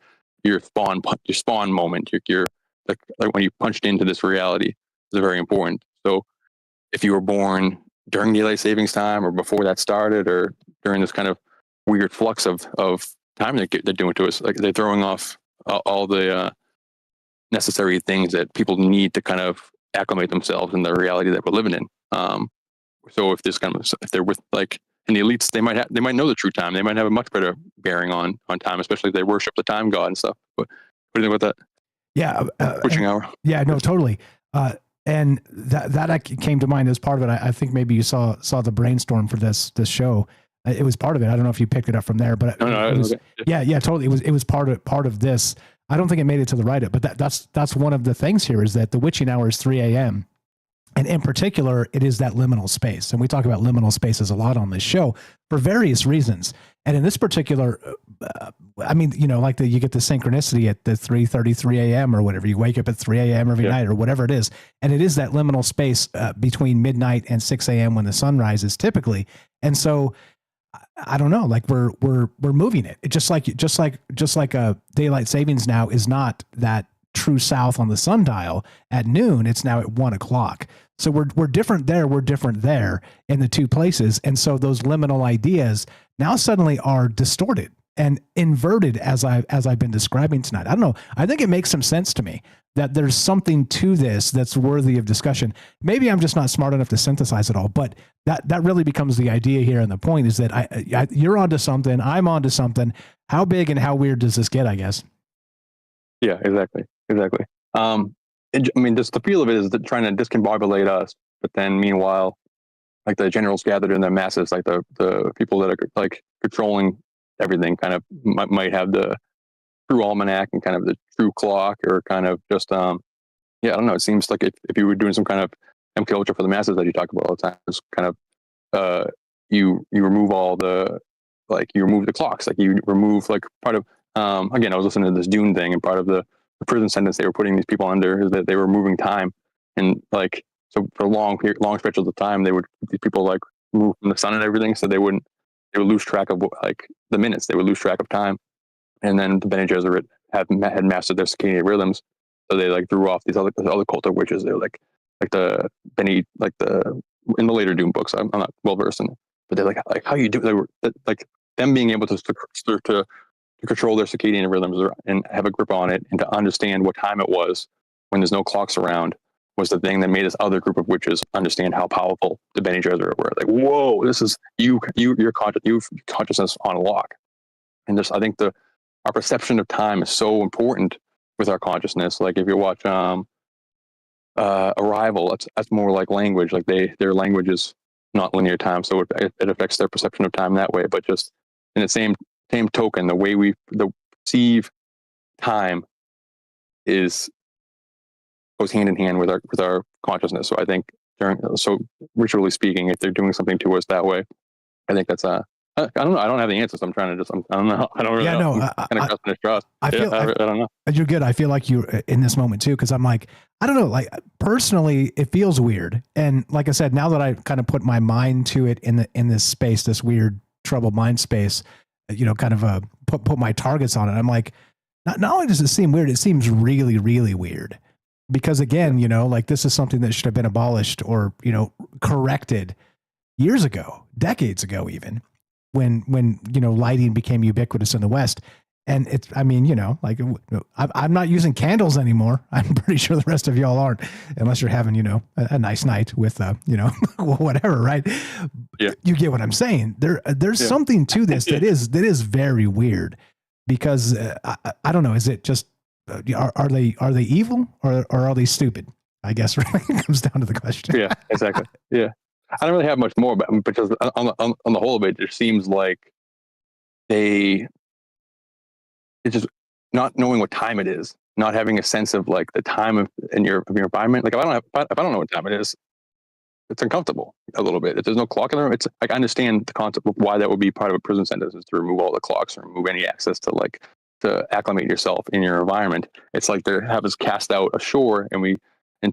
spawn moment. Your like when you punched into this reality is very important. So if you were born during daylight savings time or before that started, or during this kind of weird flux of time they're doing to us, like they're throwing off all the necessary things that people need to kind of acclimate themselves in the reality that we're living in. So if they're with like in the elites, they might know the true time. They might have a much better bearing on time, especially if they worship the time god and stuff. But what do you think about that? Yeah, witching hour. Yeah, no, totally. And that came to mind as part of it. I think maybe you saw the brainstorm for this show. It was part of it. I don't know if you picked it up from there, but it was, yeah, totally. It was part of this. I don't think it made it to the write-up, but that's one of the things here is that the witching hour is 3 a.m. And in particular, it is that liminal space. And we talk about liminal spaces a lot on this show for various reasons. And in this particular, I mean, like you get the synchronicity at the 3:33 a.m. or whatever. You wake up at 3 a.m. every night or whatever it is. And it is that liminal space between midnight and 6 a.m. when the sun rises typically. And so I don't know, like we're moving it. It just like a daylight savings now is not that true south on the sundial at noon. It's now at 1 o'clock. So we're different there. We're different there in the two places. And so those liminal ideas now suddenly are distorted and inverted as I've been describing tonight. I don't know. I think it makes some sense to me that there's something to this that's worthy of discussion. Maybe I'm just not smart enough to synthesize it all, but that really becomes the idea here. And the point is that you're onto something. I'm onto something. How big and how weird does this get, I guess? Yeah, exactly. I mean, just the feel of it is that trying to discombobulate us, but then meanwhile, like the generals gathered in their masses, like the people that are like controlling everything kind of might have the true almanac and kind of the true clock, or kind of just, I don't know. It seems like if you were doing some kind of MK Ultra for the masses that you talk about all the time, it's kind of, you remove all you remove the clocks, like you remove like part of, again, I was listening to this Dune thing, and part of the prison sentence they were putting these people under is that they were moving time. And like, so for long stretches of time, these people like move from the sun and everything. So they would lose track of like the minutes, they would lose track of time. And then the Bene Gesserit had mastered their circadian rhythms. So they like threw off these other cult of witches. They're like the Benny, like in the later Doom books. I'm not well versed in it, but they're like how you do, they were like them being able to control their circadian rhythms and have a grip on it, and to understand what time it was when there's no clocks around, was the thing that made this other group of witches understand how powerful the Bene Gesserit were. Like, whoa, this is you've consciousness on lock. And just, I think our perception of time is so important with our consciousness. Like if you watch Arrival, that's more like language. Like their language is not linear time, so it affects their perception of time that way. But just in the same token, the way we perceive time goes hand in hand with our consciousness. So I think ritually speaking, if they're doing something to us that way, I think that's I don't know. I don't have the answers. I'm trying to just. I don't know. I don't really know. No, I'm kind of trusting his trust. I feel. I don't know. You're good. I feel like you're in this moment too, because I'm like, I don't know. Like personally, it feels weird, and like I said, now that I kind of put my mind to it in this space, this weird troubled mind space, kind of put my targets on it. I'm like, not only does it seem weird, it seems really, really weird. Because again, like this is something that should have been abolished or, corrected years ago, decades ago, even when lighting became ubiquitous in the West. And it's, like I'm not using candles anymore. I'm pretty sure the rest of y'all aren't, unless you're having, a nice night with, whatever, right? Yeah. You get what I'm saying? There's something to this that is very weird because I don't know. Is it just, are they evil or are they stupid? I guess really comes down to the question. Yeah, exactly. Yeah. I don't really have much more, but because on the whole of it, it seems like it's just not knowing what time it is, not having a sense of like the time in your environment. Like if I don't know what time it is, it's uncomfortable a little bit. If there's no clock in the room, it's like I understand the concept of why that would be part of a prison sentence is to remove all the clocks or remove any access to acclimate yourself in your environment. It's like they have us cast out ashore, and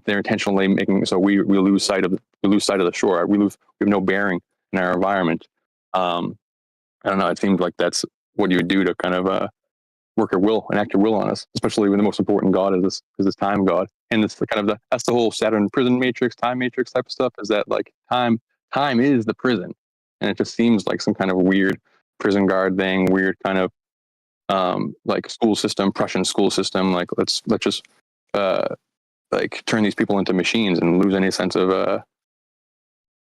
they're intentionally making so we lose sight of the shore. We have no bearing in our environment. I don't know. It seems like that's what you would do to kind of work your will, enact your will on us, especially when the most important god is this time god. And it's that's the whole Saturn prison matrix, time matrix type of stuff. Is that like time is the prison, and it just seems like some kind of weird prison guard thing, weird kind of like school system, Prussian school system. Like let's just like turn these people into machines and lose any sense of I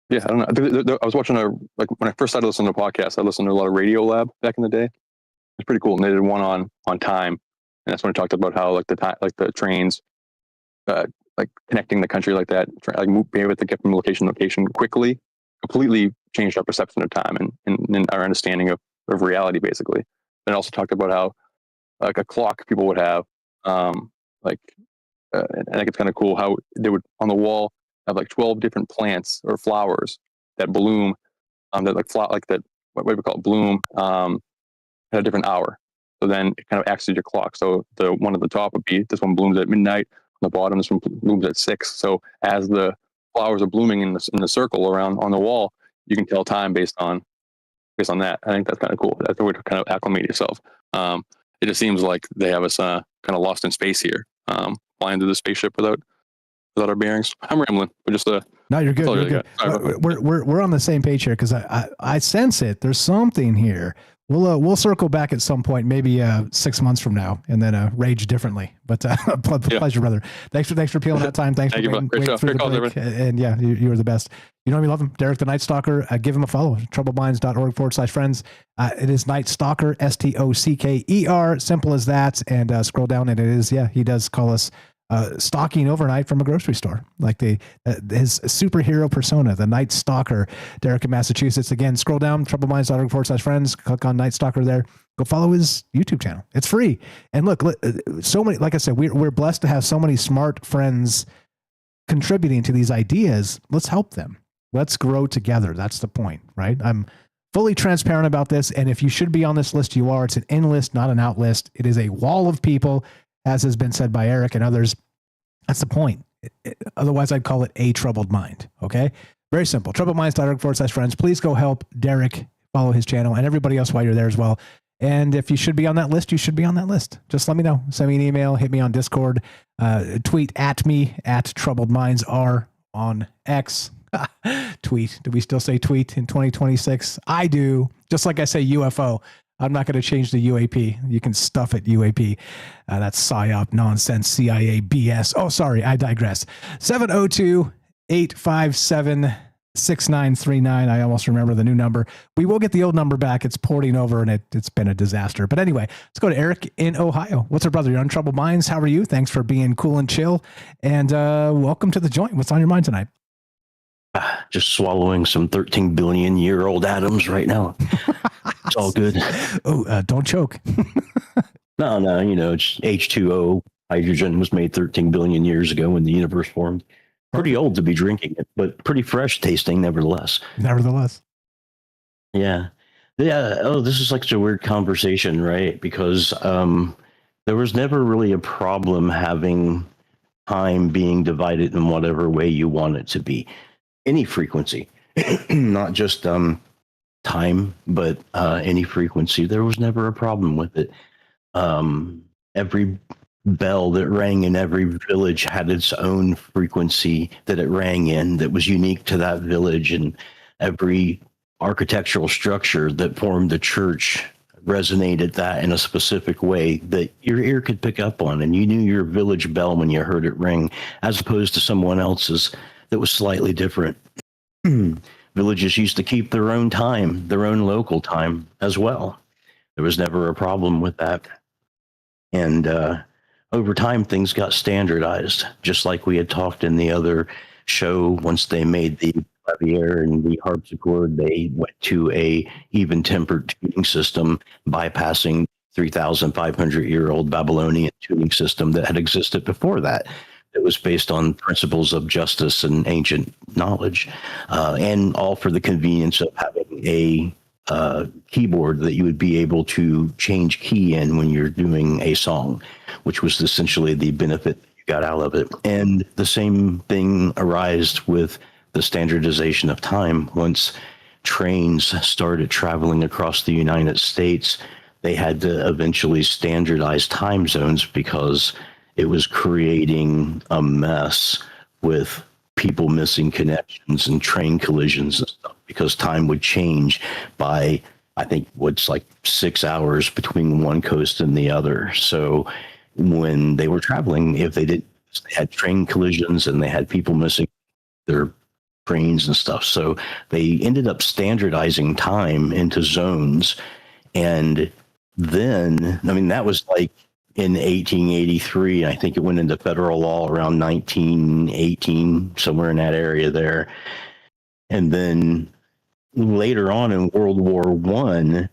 don't know. I was watching when I first started listening to podcasts, I listened to a lot of Radio Lab back in the day. It's pretty cool. And they did one on time, and that's when I talked about how like the trains, like connecting the country like that, be able to get from location to location quickly, completely changed our perception of time and our understanding of reality, basically. And also talked about how like a clock people would have, and I think it's kind of cool how they would on the wall have like 12 different plants or flowers that bloom, that like that what do we call it, bloom at a different hour. So then it kind of acts as your clock. So the one at the top would be this one blooms at midnight. On the bottom, this one blooms at 6. So as the flowers are blooming in the circle around on the wall, you can tell time based on that. I think that's kind of cool. That's the way to kind of acclimate yourself. It just seems like they have us kind of lost in space here, flying through the spaceship without our bearings. I'm rambling, but just no, you're good. You're good. We're on the same page here because I sense it. There's something here. We'll circle back at some point, maybe 6 months from now, and then rage differently. But pleasure, brother. Thanks for peeling that time. Thanks for waiting through the break. And yeah, you were the best. You know we love him, Derek the Night Stalker. Give him a follow. troubledminds.org/friends. It is Night Stalker, STOCKER. Simple as that. And scroll down, and it is he does call us stalking overnight from a grocery store, like his superhero persona, the Night Stalker. Derek in Massachusetts. Again, scroll down, troubledminds.org/friends. Click on Night Stalker there. Go follow his YouTube channel. It's free. And look, so many. Like I said, we're blessed to have so many smart friends contributing to these ideas. Let's help them. Let's grow together. That's the point, right? I'm fully transparent about this. And if you should be on this list, you are. It's an in list, not an out list. It is a wall of people, as has been said by Eric and others. That's the point. Otherwise, I'd call it a troubled mind. Okay? Very simple. troubledminds.org/friends. Please go help Derek, follow his channel, and everybody else while you're there as well. And if you should be on that list, you should be on that list. Just let me know. Send me an email. Hit me on Discord. Tweet at me at troubledmindsr on X. Tweet. Do we still say tweet in 2026? I do. Just like I say UFO. I'm not going to change the UAP. You can stuff it, UAP. That's PSYOP nonsense, CIA BS. Oh, sorry, I digress. 702-857-6939. I almost remember the new number. We will get the old number back. It's porting over, and it's been a disaster. But anyway, let's go to Eric in Ohio. What's up, brother? You're on Troubled Minds. How are you? Thanks for being cool and chill. And welcome to the joint. What's on your mind tonight? Just swallowing some 13 billion year old atoms right now. It's all good. Oh, don't choke. No, it's H2O. Hydrogen was made 13 billion years ago when the universe formed. Pretty old to be drinking it, but pretty fresh tasting nevertheless. Nevertheless. Yeah. Yeah. Oh, this is like such a weird conversation, right? Because there was never really a problem having time being divided in whatever way you want it to be. Any frequency, not just time, but any frequency. There was never a problem with it. Every bell that rang in every village had its own frequency that it rang in that was unique to that village, and every architectural structure that formed the church resonated that in a specific way that your ear could pick up on, and you knew your village bell when you heard it ring, as opposed to someone else's that was slightly different. Villages used to keep their own time, their own local time as well. There was never a problem with that. And over time, things got standardized, just like we had talked in the other show. Once they made the clavier and the harpsichord, they went to a even-tempered tuning system, bypassing 3,500-year-old Babylonian tuning system that had existed before that. It was based on principles of justice and ancient knowledge, and all for the convenience of having a keyboard that you would be able to change key in when you're doing a song, which was essentially the benefit you got out of it. And the same thing arose with the standardization of time. Once trains started traveling across the United States, they had to eventually standardize time zones because it was creating a mess with people missing connections and train collisions and stuff, because time would change by, I think, what's like 6 hours between one coast and the other. So when they were traveling, if they had train collisions and they had people missing their trains and stuff. So they ended up standardizing time into zones. And then, I mean, that was like in 1883. I think it went into federal law around 1918, somewhere in that area there. And then later on in World War I,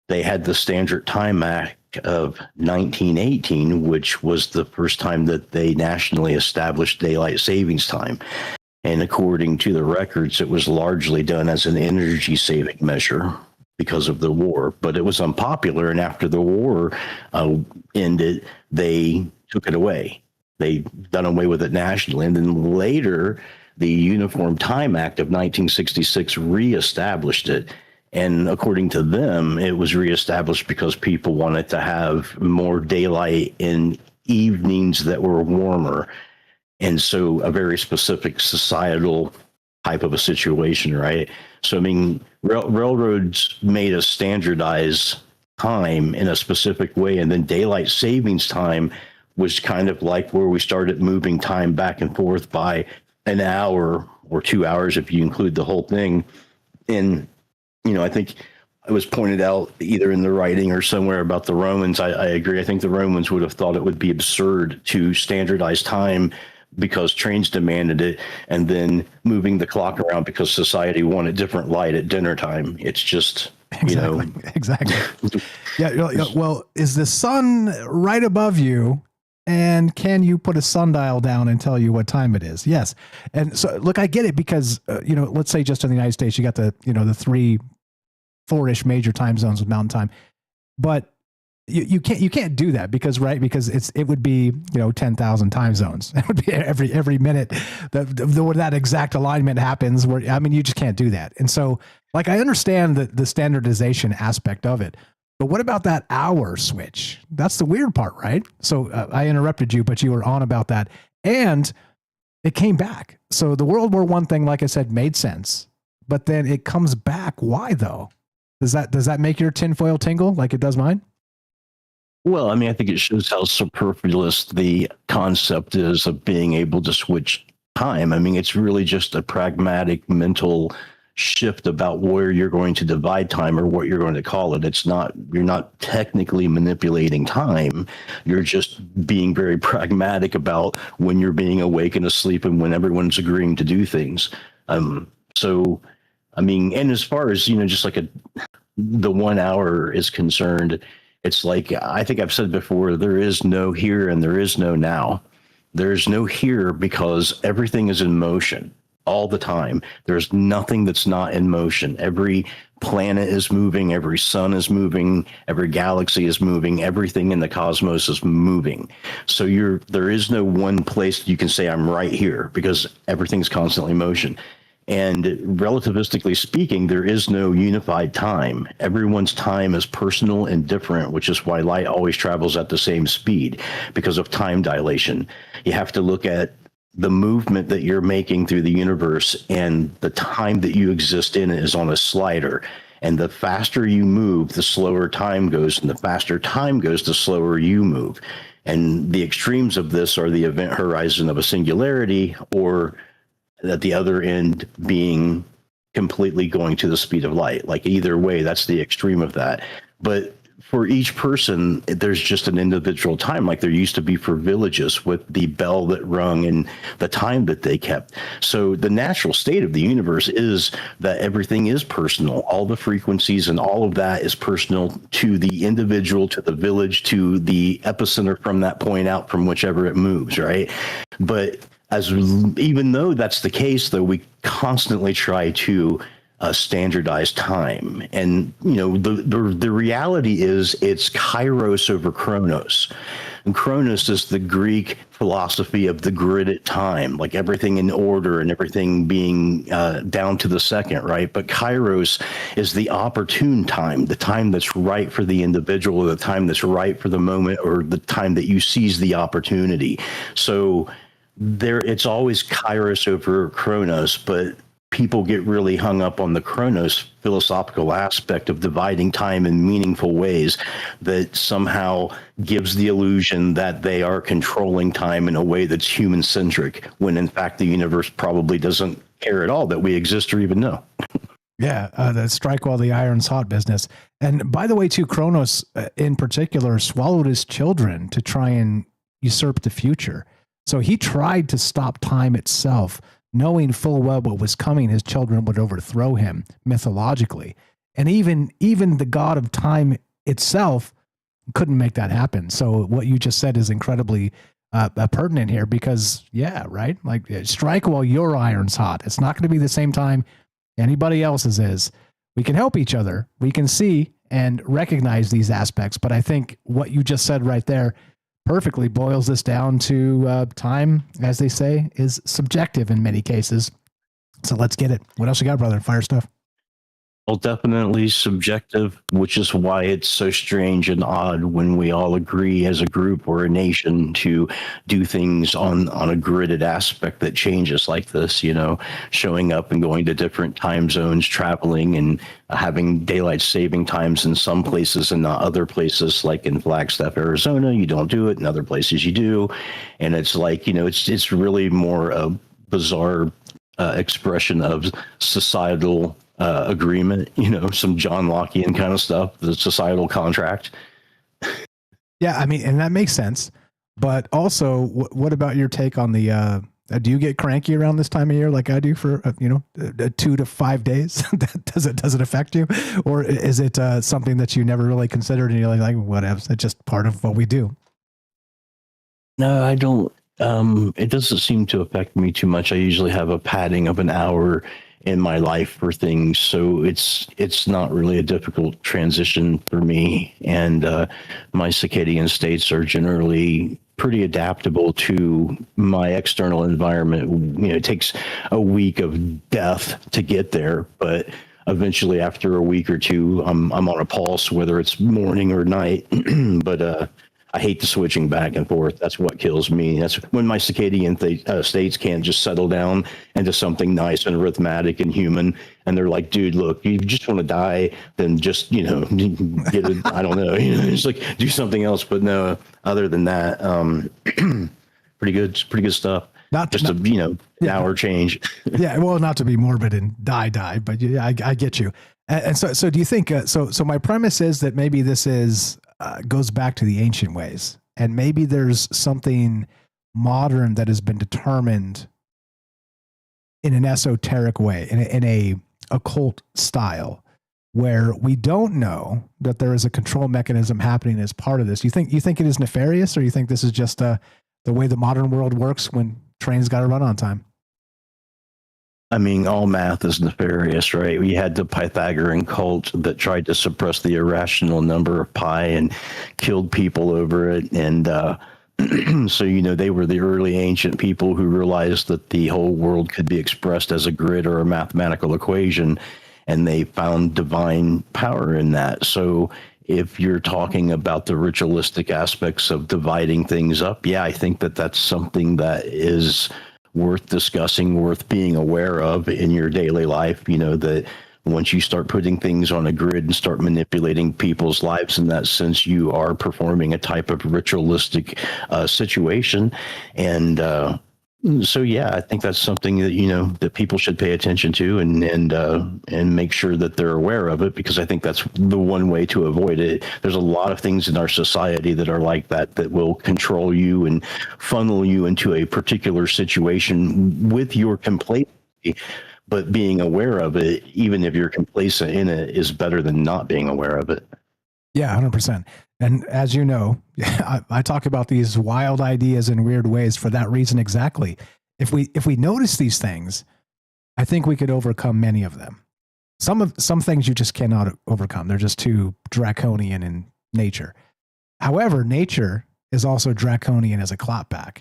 they had the Standard Time Act of 1918, which was the first time that they nationally established daylight savings time. And according to the records, it was largely done as an energy saving measure because of the war, but it was unpopular. And after the war ended, they took it away. They done away with it nationally. And then later, the Uniform Time Act of 1966 reestablished it. And according to them, it was reestablished because people wanted to have more daylight in evenings that were warmer. And so a very specific societal type of a situation, right? So, I mean, railroads made us standardize time in a specific way, and then daylight savings time was kind of like where we started moving time back and forth by an hour or 2 hours if you include the whole thing. And, you know, I think it was pointed out either in the writing or somewhere about the Romans. I agree. I think the Romans would have thought it would be absurd to standardize time because trains demanded it, and then moving the clock around because society wanted different light at dinner time. It's just, you know. Exactly. Yeah. Well, is the sun right above you? And can you put a sundial down and tell you what time it is? Yes. And so, look, I get it because, you know, let's say just in the United States, you got the 4-ish major time zones with mountain time, but you can't do that because it would be 10,000 time zones. It would be every minute where that exact alignment happens. You just can't do that. And so, like, I understand the standardization aspect of it, but what about that hour switch? That's the weird part, right? So I interrupted you, but you were on about that, and it came back. So the World War I thing, like I said, made sense, but then it comes back. Why though? Does that make your tinfoil tingle like it does mine? Well, I mean, I think it shows how superfluous the concept is of being able to switch time. I mean, it's really just a pragmatic mental shift about where you're going to divide time or what you're going to call it. You're not technically manipulating time. You're just being very pragmatic about when you're being awake and asleep and when everyone's agreeing to do things. So, I mean, and as far as, just like the 1 hour is concerned, it's like, I think I've said before, there is no here and there is no now. There's no here because everything is in motion. all the time. There's nothing that's not in motion. Every planet is moving, every sun is moving, every galaxy is moving, everything in the cosmos is moving. So there is no one place you can say I'm right here, because everything's constantly in motion. And relativistically speaking, there is no unified time. Everyone's time is personal and different, which is why light always travels at the same speed, because of time dilation. You have to look at the movement that you're making through the universe, and the time that you exist in is on a slider. And the faster you move, the slower time goes, and the faster time goes, the slower you move. And the extremes of this are the event horizon of a singularity, or at the other end being completely going to the speed of light. Like either way, that's the extreme of that. But for each person, there's just an individual time, like there used to be for villages with the bell that rung and the time that they kept. So the natural state of the universe is that everything is personal. All the frequencies and all of that is personal to the individual, to the village, to the epicenter from that point out from whichever it moves, right? But even though that's the case, though, we constantly try to standardize time. And, the reality is it's kairos over chronos. And chronos is the Greek philosophy of the gridded time, like everything in order and everything being down to the second, right? But kairos is the opportune time, the time that's right for the individual, or the time that's right for the moment, or the time that you seize the opportunity. So it's always kairos over chronos, but people get really hung up on the chronos philosophical aspect of dividing time in meaningful ways that somehow gives the illusion that they are controlling time in a way that's human-centric, when in fact the universe probably doesn't care at all that we exist or even know. Yeah, the strike while the iron's hot business. And by the way, too, Kronos in particular swallowed his children to try and usurp the future. So he tried to stop time itself, knowing full well what was coming. His children would overthrow him mythologically. And even the god of time itself couldn't make that happen. So what you just said is incredibly pertinent here, because, yeah, right? Like, strike while your iron's hot. It's not going to be the same time anybody else's is. We can help each other. We can see and recognize these aspects. But I think what you just said right there perfectly boils this down to time, as they say, is subjective in many cases. So let's get it. What else you got, brother? Fire stuff. Well, definitely subjective, which is why it's so strange and odd when we all agree as a group or a nation to do things on a gridded aspect that changes like this, showing up and going to different time zones, traveling and having daylight saving times in some places and not other places, like in Flagstaff, Arizona, you don't do it. In other places you do. And it's like, it's really more a bizarre expression of societal agreement, some John Lockean kind of stuff, the societal contract. Yeah, I mean, and that makes sense. But also, what about your take on the, do you get cranky around this time of year like I do for, 2 to 5 days? Does it affect you? Or is it something that you never really considered and you're like, whatever, it's just part of what we do? No, I don't. It doesn't seem to affect me too much. I usually have a padding of an hour in my life for things, so it's not really a difficult transition for me. And my circadian states are generally pretty adaptable to my external environment. It takes a week of death to get there, but eventually after a week or two, I'm on a pulse, whether it's morning or night. But I hate the switching back and forth. That's what kills me. That's when my circadian states can't just settle down into something nice and arithmetic and human. And they're like, dude, look, you just want to die, then just, get it. I don't know. Just like do something else. But no, other than that, pretty good stuff. Not just an hour change. Yeah. Well, not to be morbid and die, but yeah, I get you. And so do you think, so my premise is that maybe this goes back to the ancient ways, and maybe there's something modern that has been determined in an esoteric way, in a occult style, where we don't know that there is a control mechanism happening as part of this. You think it is nefarious, or you think this is just the way the modern world works when trains got to run on time? I mean, all math is nefarious, right? We had the Pythagorean cult that tried to suppress the irrational number of pi and killed people over it. And so, they were the early ancient people who realized that the whole world could be expressed as a grid or a mathematical equation, and they found divine power in that. So if you're talking about the ritualistic aspects of dividing things up, yeah, I think that that's something that is worth discussing, worth being aware of in your daily life. That once you start putting things on a grid and start manipulating people's lives in that sense, you are performing a type of ritualistic situation. And so, yeah, I think that's something that, that people should pay attention to and make sure that they're aware of it, because I think that's the one way to avoid it. There's a lot of things in our society that are like that will control you and funnel you into a particular situation with your complacency. But being aware of it, even if you're complacent in it, is better than not being aware of it. Yeah, 100%. And as you know, I talk about these wild ideas in weird ways for that reason exactly. If we notice these things, I think we could overcome many of them. Some things you just cannot overcome. They're just too draconian in nature. However, nature is also draconian as a clapback.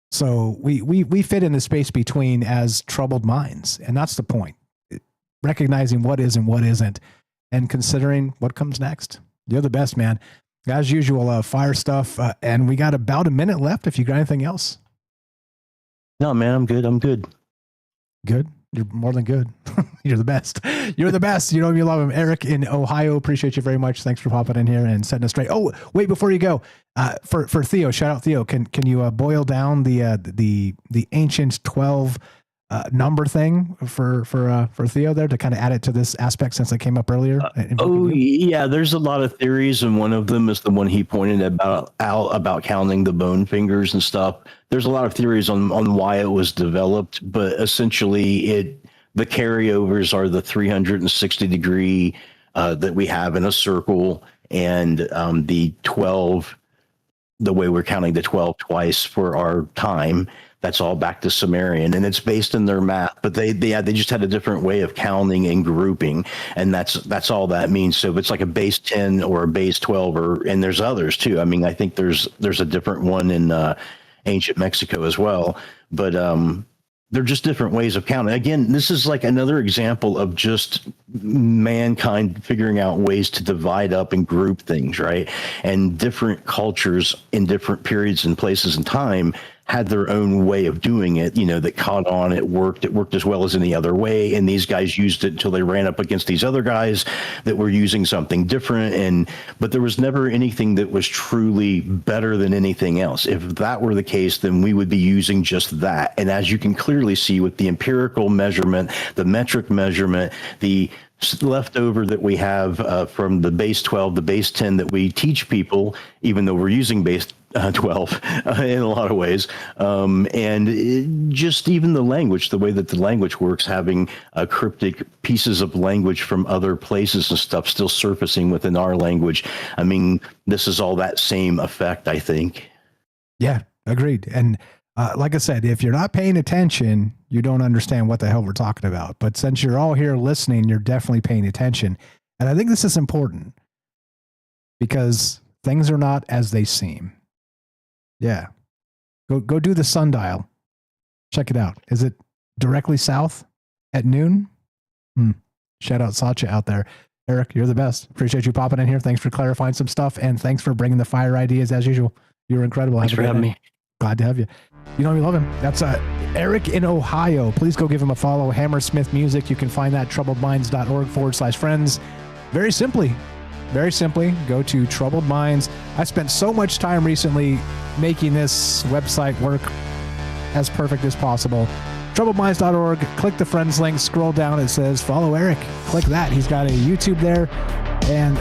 So we fit in the space between as troubled minds, and that's the point. Recognizing what is and what isn't, and considering what comes next. You're the best, man. As usual, fire stuff, and we got about a minute left if you got anything else. No, man, I'm good. Good? You're more than good. You're the best. You're the best. You love him. Eric in Ohio, appreciate you very much. Thanks for popping in here and setting us straight. Oh, wait, before you go, for Theo, shout out Theo. Can you boil down the ancient 12 number thing for Theo there to kind of add it to this aspect since it came up earlier? Yeah, there's a lot of theories, and one of them is the one he pointed about counting the bone fingers and stuff. There's a lot of theories on why it was developed, but essentially the carryovers are the 360 degree that we have in a circle, and the 12, the way we're counting the 12 twice for our time. That's all back to Sumerian, and it's based in their math, but they just had a different way of counting and grouping, and that's all that means. So if it's like a base 10 or a base 12, and there's others too. I mean, I think there's a different one in ancient Mexico as well, but they're just different ways of counting. Again, this is like another example of just mankind figuring out ways to divide up and group things, right? And different cultures in different periods and places and time had their own way of doing it, that caught on. It worked as well as any other way. And these guys used it until they ran up against these other guys that were using something different. But there was never anything that was truly better than anything else. If that were the case, then we would be using just that. And as you can clearly see with the empirical measurement, the metric measurement, the leftover that we have from the base 12, the base 10 that we teach people, even though we're using base 12 in a lot of ways. Just even the language, the way that the language works, having cryptic pieces of language from other places and stuff still surfacing within our language. I mean, this is all that same effect, I think. Yeah, agreed. And like I said, if you're not paying attention, you don't understand what the hell we're talking about. But since you're all here listening, you're definitely paying attention. And I think this is important because things are not as they seem. Yeah. Go do the sundial. Check it out. Is it directly south at noon? Shout out Sacha out there. Eric, you're the best. Appreciate you popping in here. Thanks for clarifying some stuff. And thanks for bringing the fire ideas as usual. You're incredible. Thanks for having me. Glad to have you. We love him. That's Eric in Ohio. Please go give him a follow. Hammersmith Music. You can find that troubledminds.org/friends. Very simply, go to Troubled Minds. I spent so much time recently making this website work as perfect as possible. Troubledminds.org. Click the friends link. Scroll down. It says follow Eric. Click that. He's got a YouTube there. And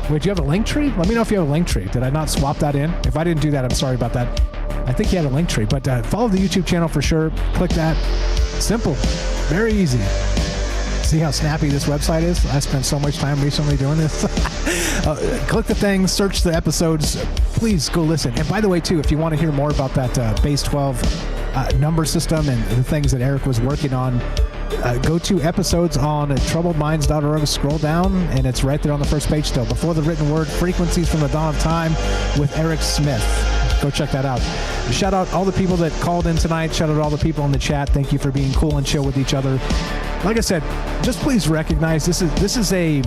wait, do you have a link tree? Let me know if you have a link tree. Did I not swap that in? If I didn't do that, I'm sorry about that. I think he had a link tree, but follow the YouTube channel for sure. Click that. Simple. Very easy. See how snappy this website is? I spent so much time recently doing this. Click the thing, search the episodes. Please go listen. And by the way, too, if you want to hear more about that base 12 number system and the things that Eric was working on, go to episodes on troubledminds.org, scroll down, and it's right there on the first page still. Before the Written Word, Frequencies from the Dawn of Time with Eric Smith. Go check that out. Shout out all the people that called in tonight. Shout out all the people in the chat. Thank you for being cool and chill with each other. Like I said, just please recognize this is a...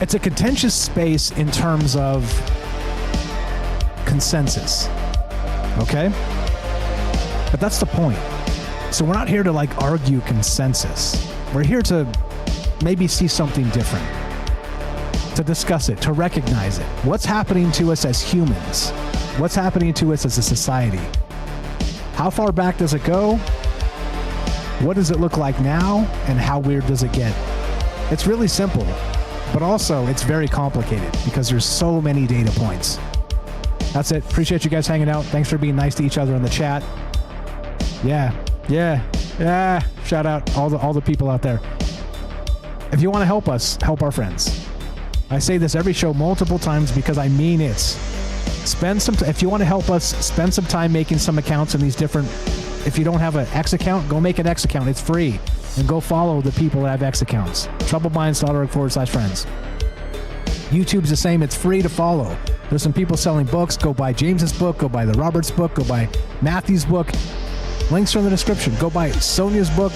It's a contentious space in terms of consensus. Okay? But that's the point. So we're not here to like argue consensus. We're here to maybe see something different, to discuss it, to recognize it. What's happening to us as humans? What's happening to us as a society? How far back does it go? What does it look like now? And how weird does it get? It's really simple, but also it's very complicated because there's so many data points. That's it. Appreciate you guys hanging out. Thanks for being nice to each other in the chat. Yeah. Shout out all the people out there. If you want to help us, help our friends. I say this every show multiple times because I mean it. If you want to help us, spend some time making some accounts in these different... If you don't have an X account, go make an X account. It's free. And go follow the people that have X accounts. troubledminds.org/friends. YouTube's the same. It's free to follow. There's some people selling books. Go buy James's book. Go buy the Roberts book. Go buy Matthew's book. Links are in the description. Go buy Sonia's book.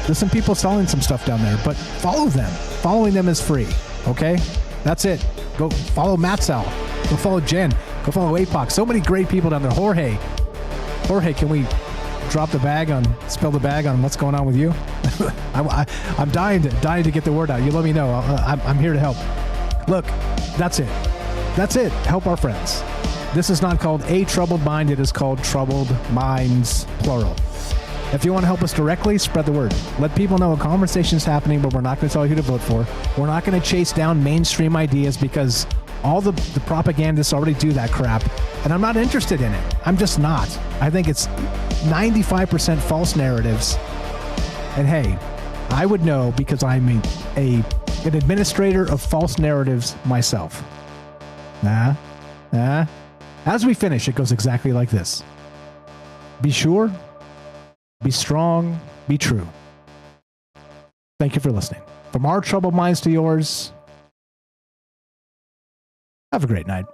There's some people selling some stuff down there, but follow them. Following them is free. Okay? That's it. Go follow Matt Sal. Go follow Jen. Go follow APOC. So many great people down there. Jorge, can we spill the bag on what's going on with you? I'm dying to get the word out. You let me know. I'm here to help. Look, that's it. Help our friends. This is not called A Troubled Mind. It is called Troubled Minds, plural. If you want to help us directly, spread the word. Let people know a conversation is happening, but we're not going to tell you who to vote for. We're not going to chase down mainstream ideas because all the propagandists already do that crap, and I'm not interested in it. I'm just not. I think it's 95% false narratives. And hey, I would know because I'm an administrator of false narratives myself. As we finish, it goes exactly like this. Be sure, be strong, be true. Thank you for listening. From our troubled minds to yours, have a great night.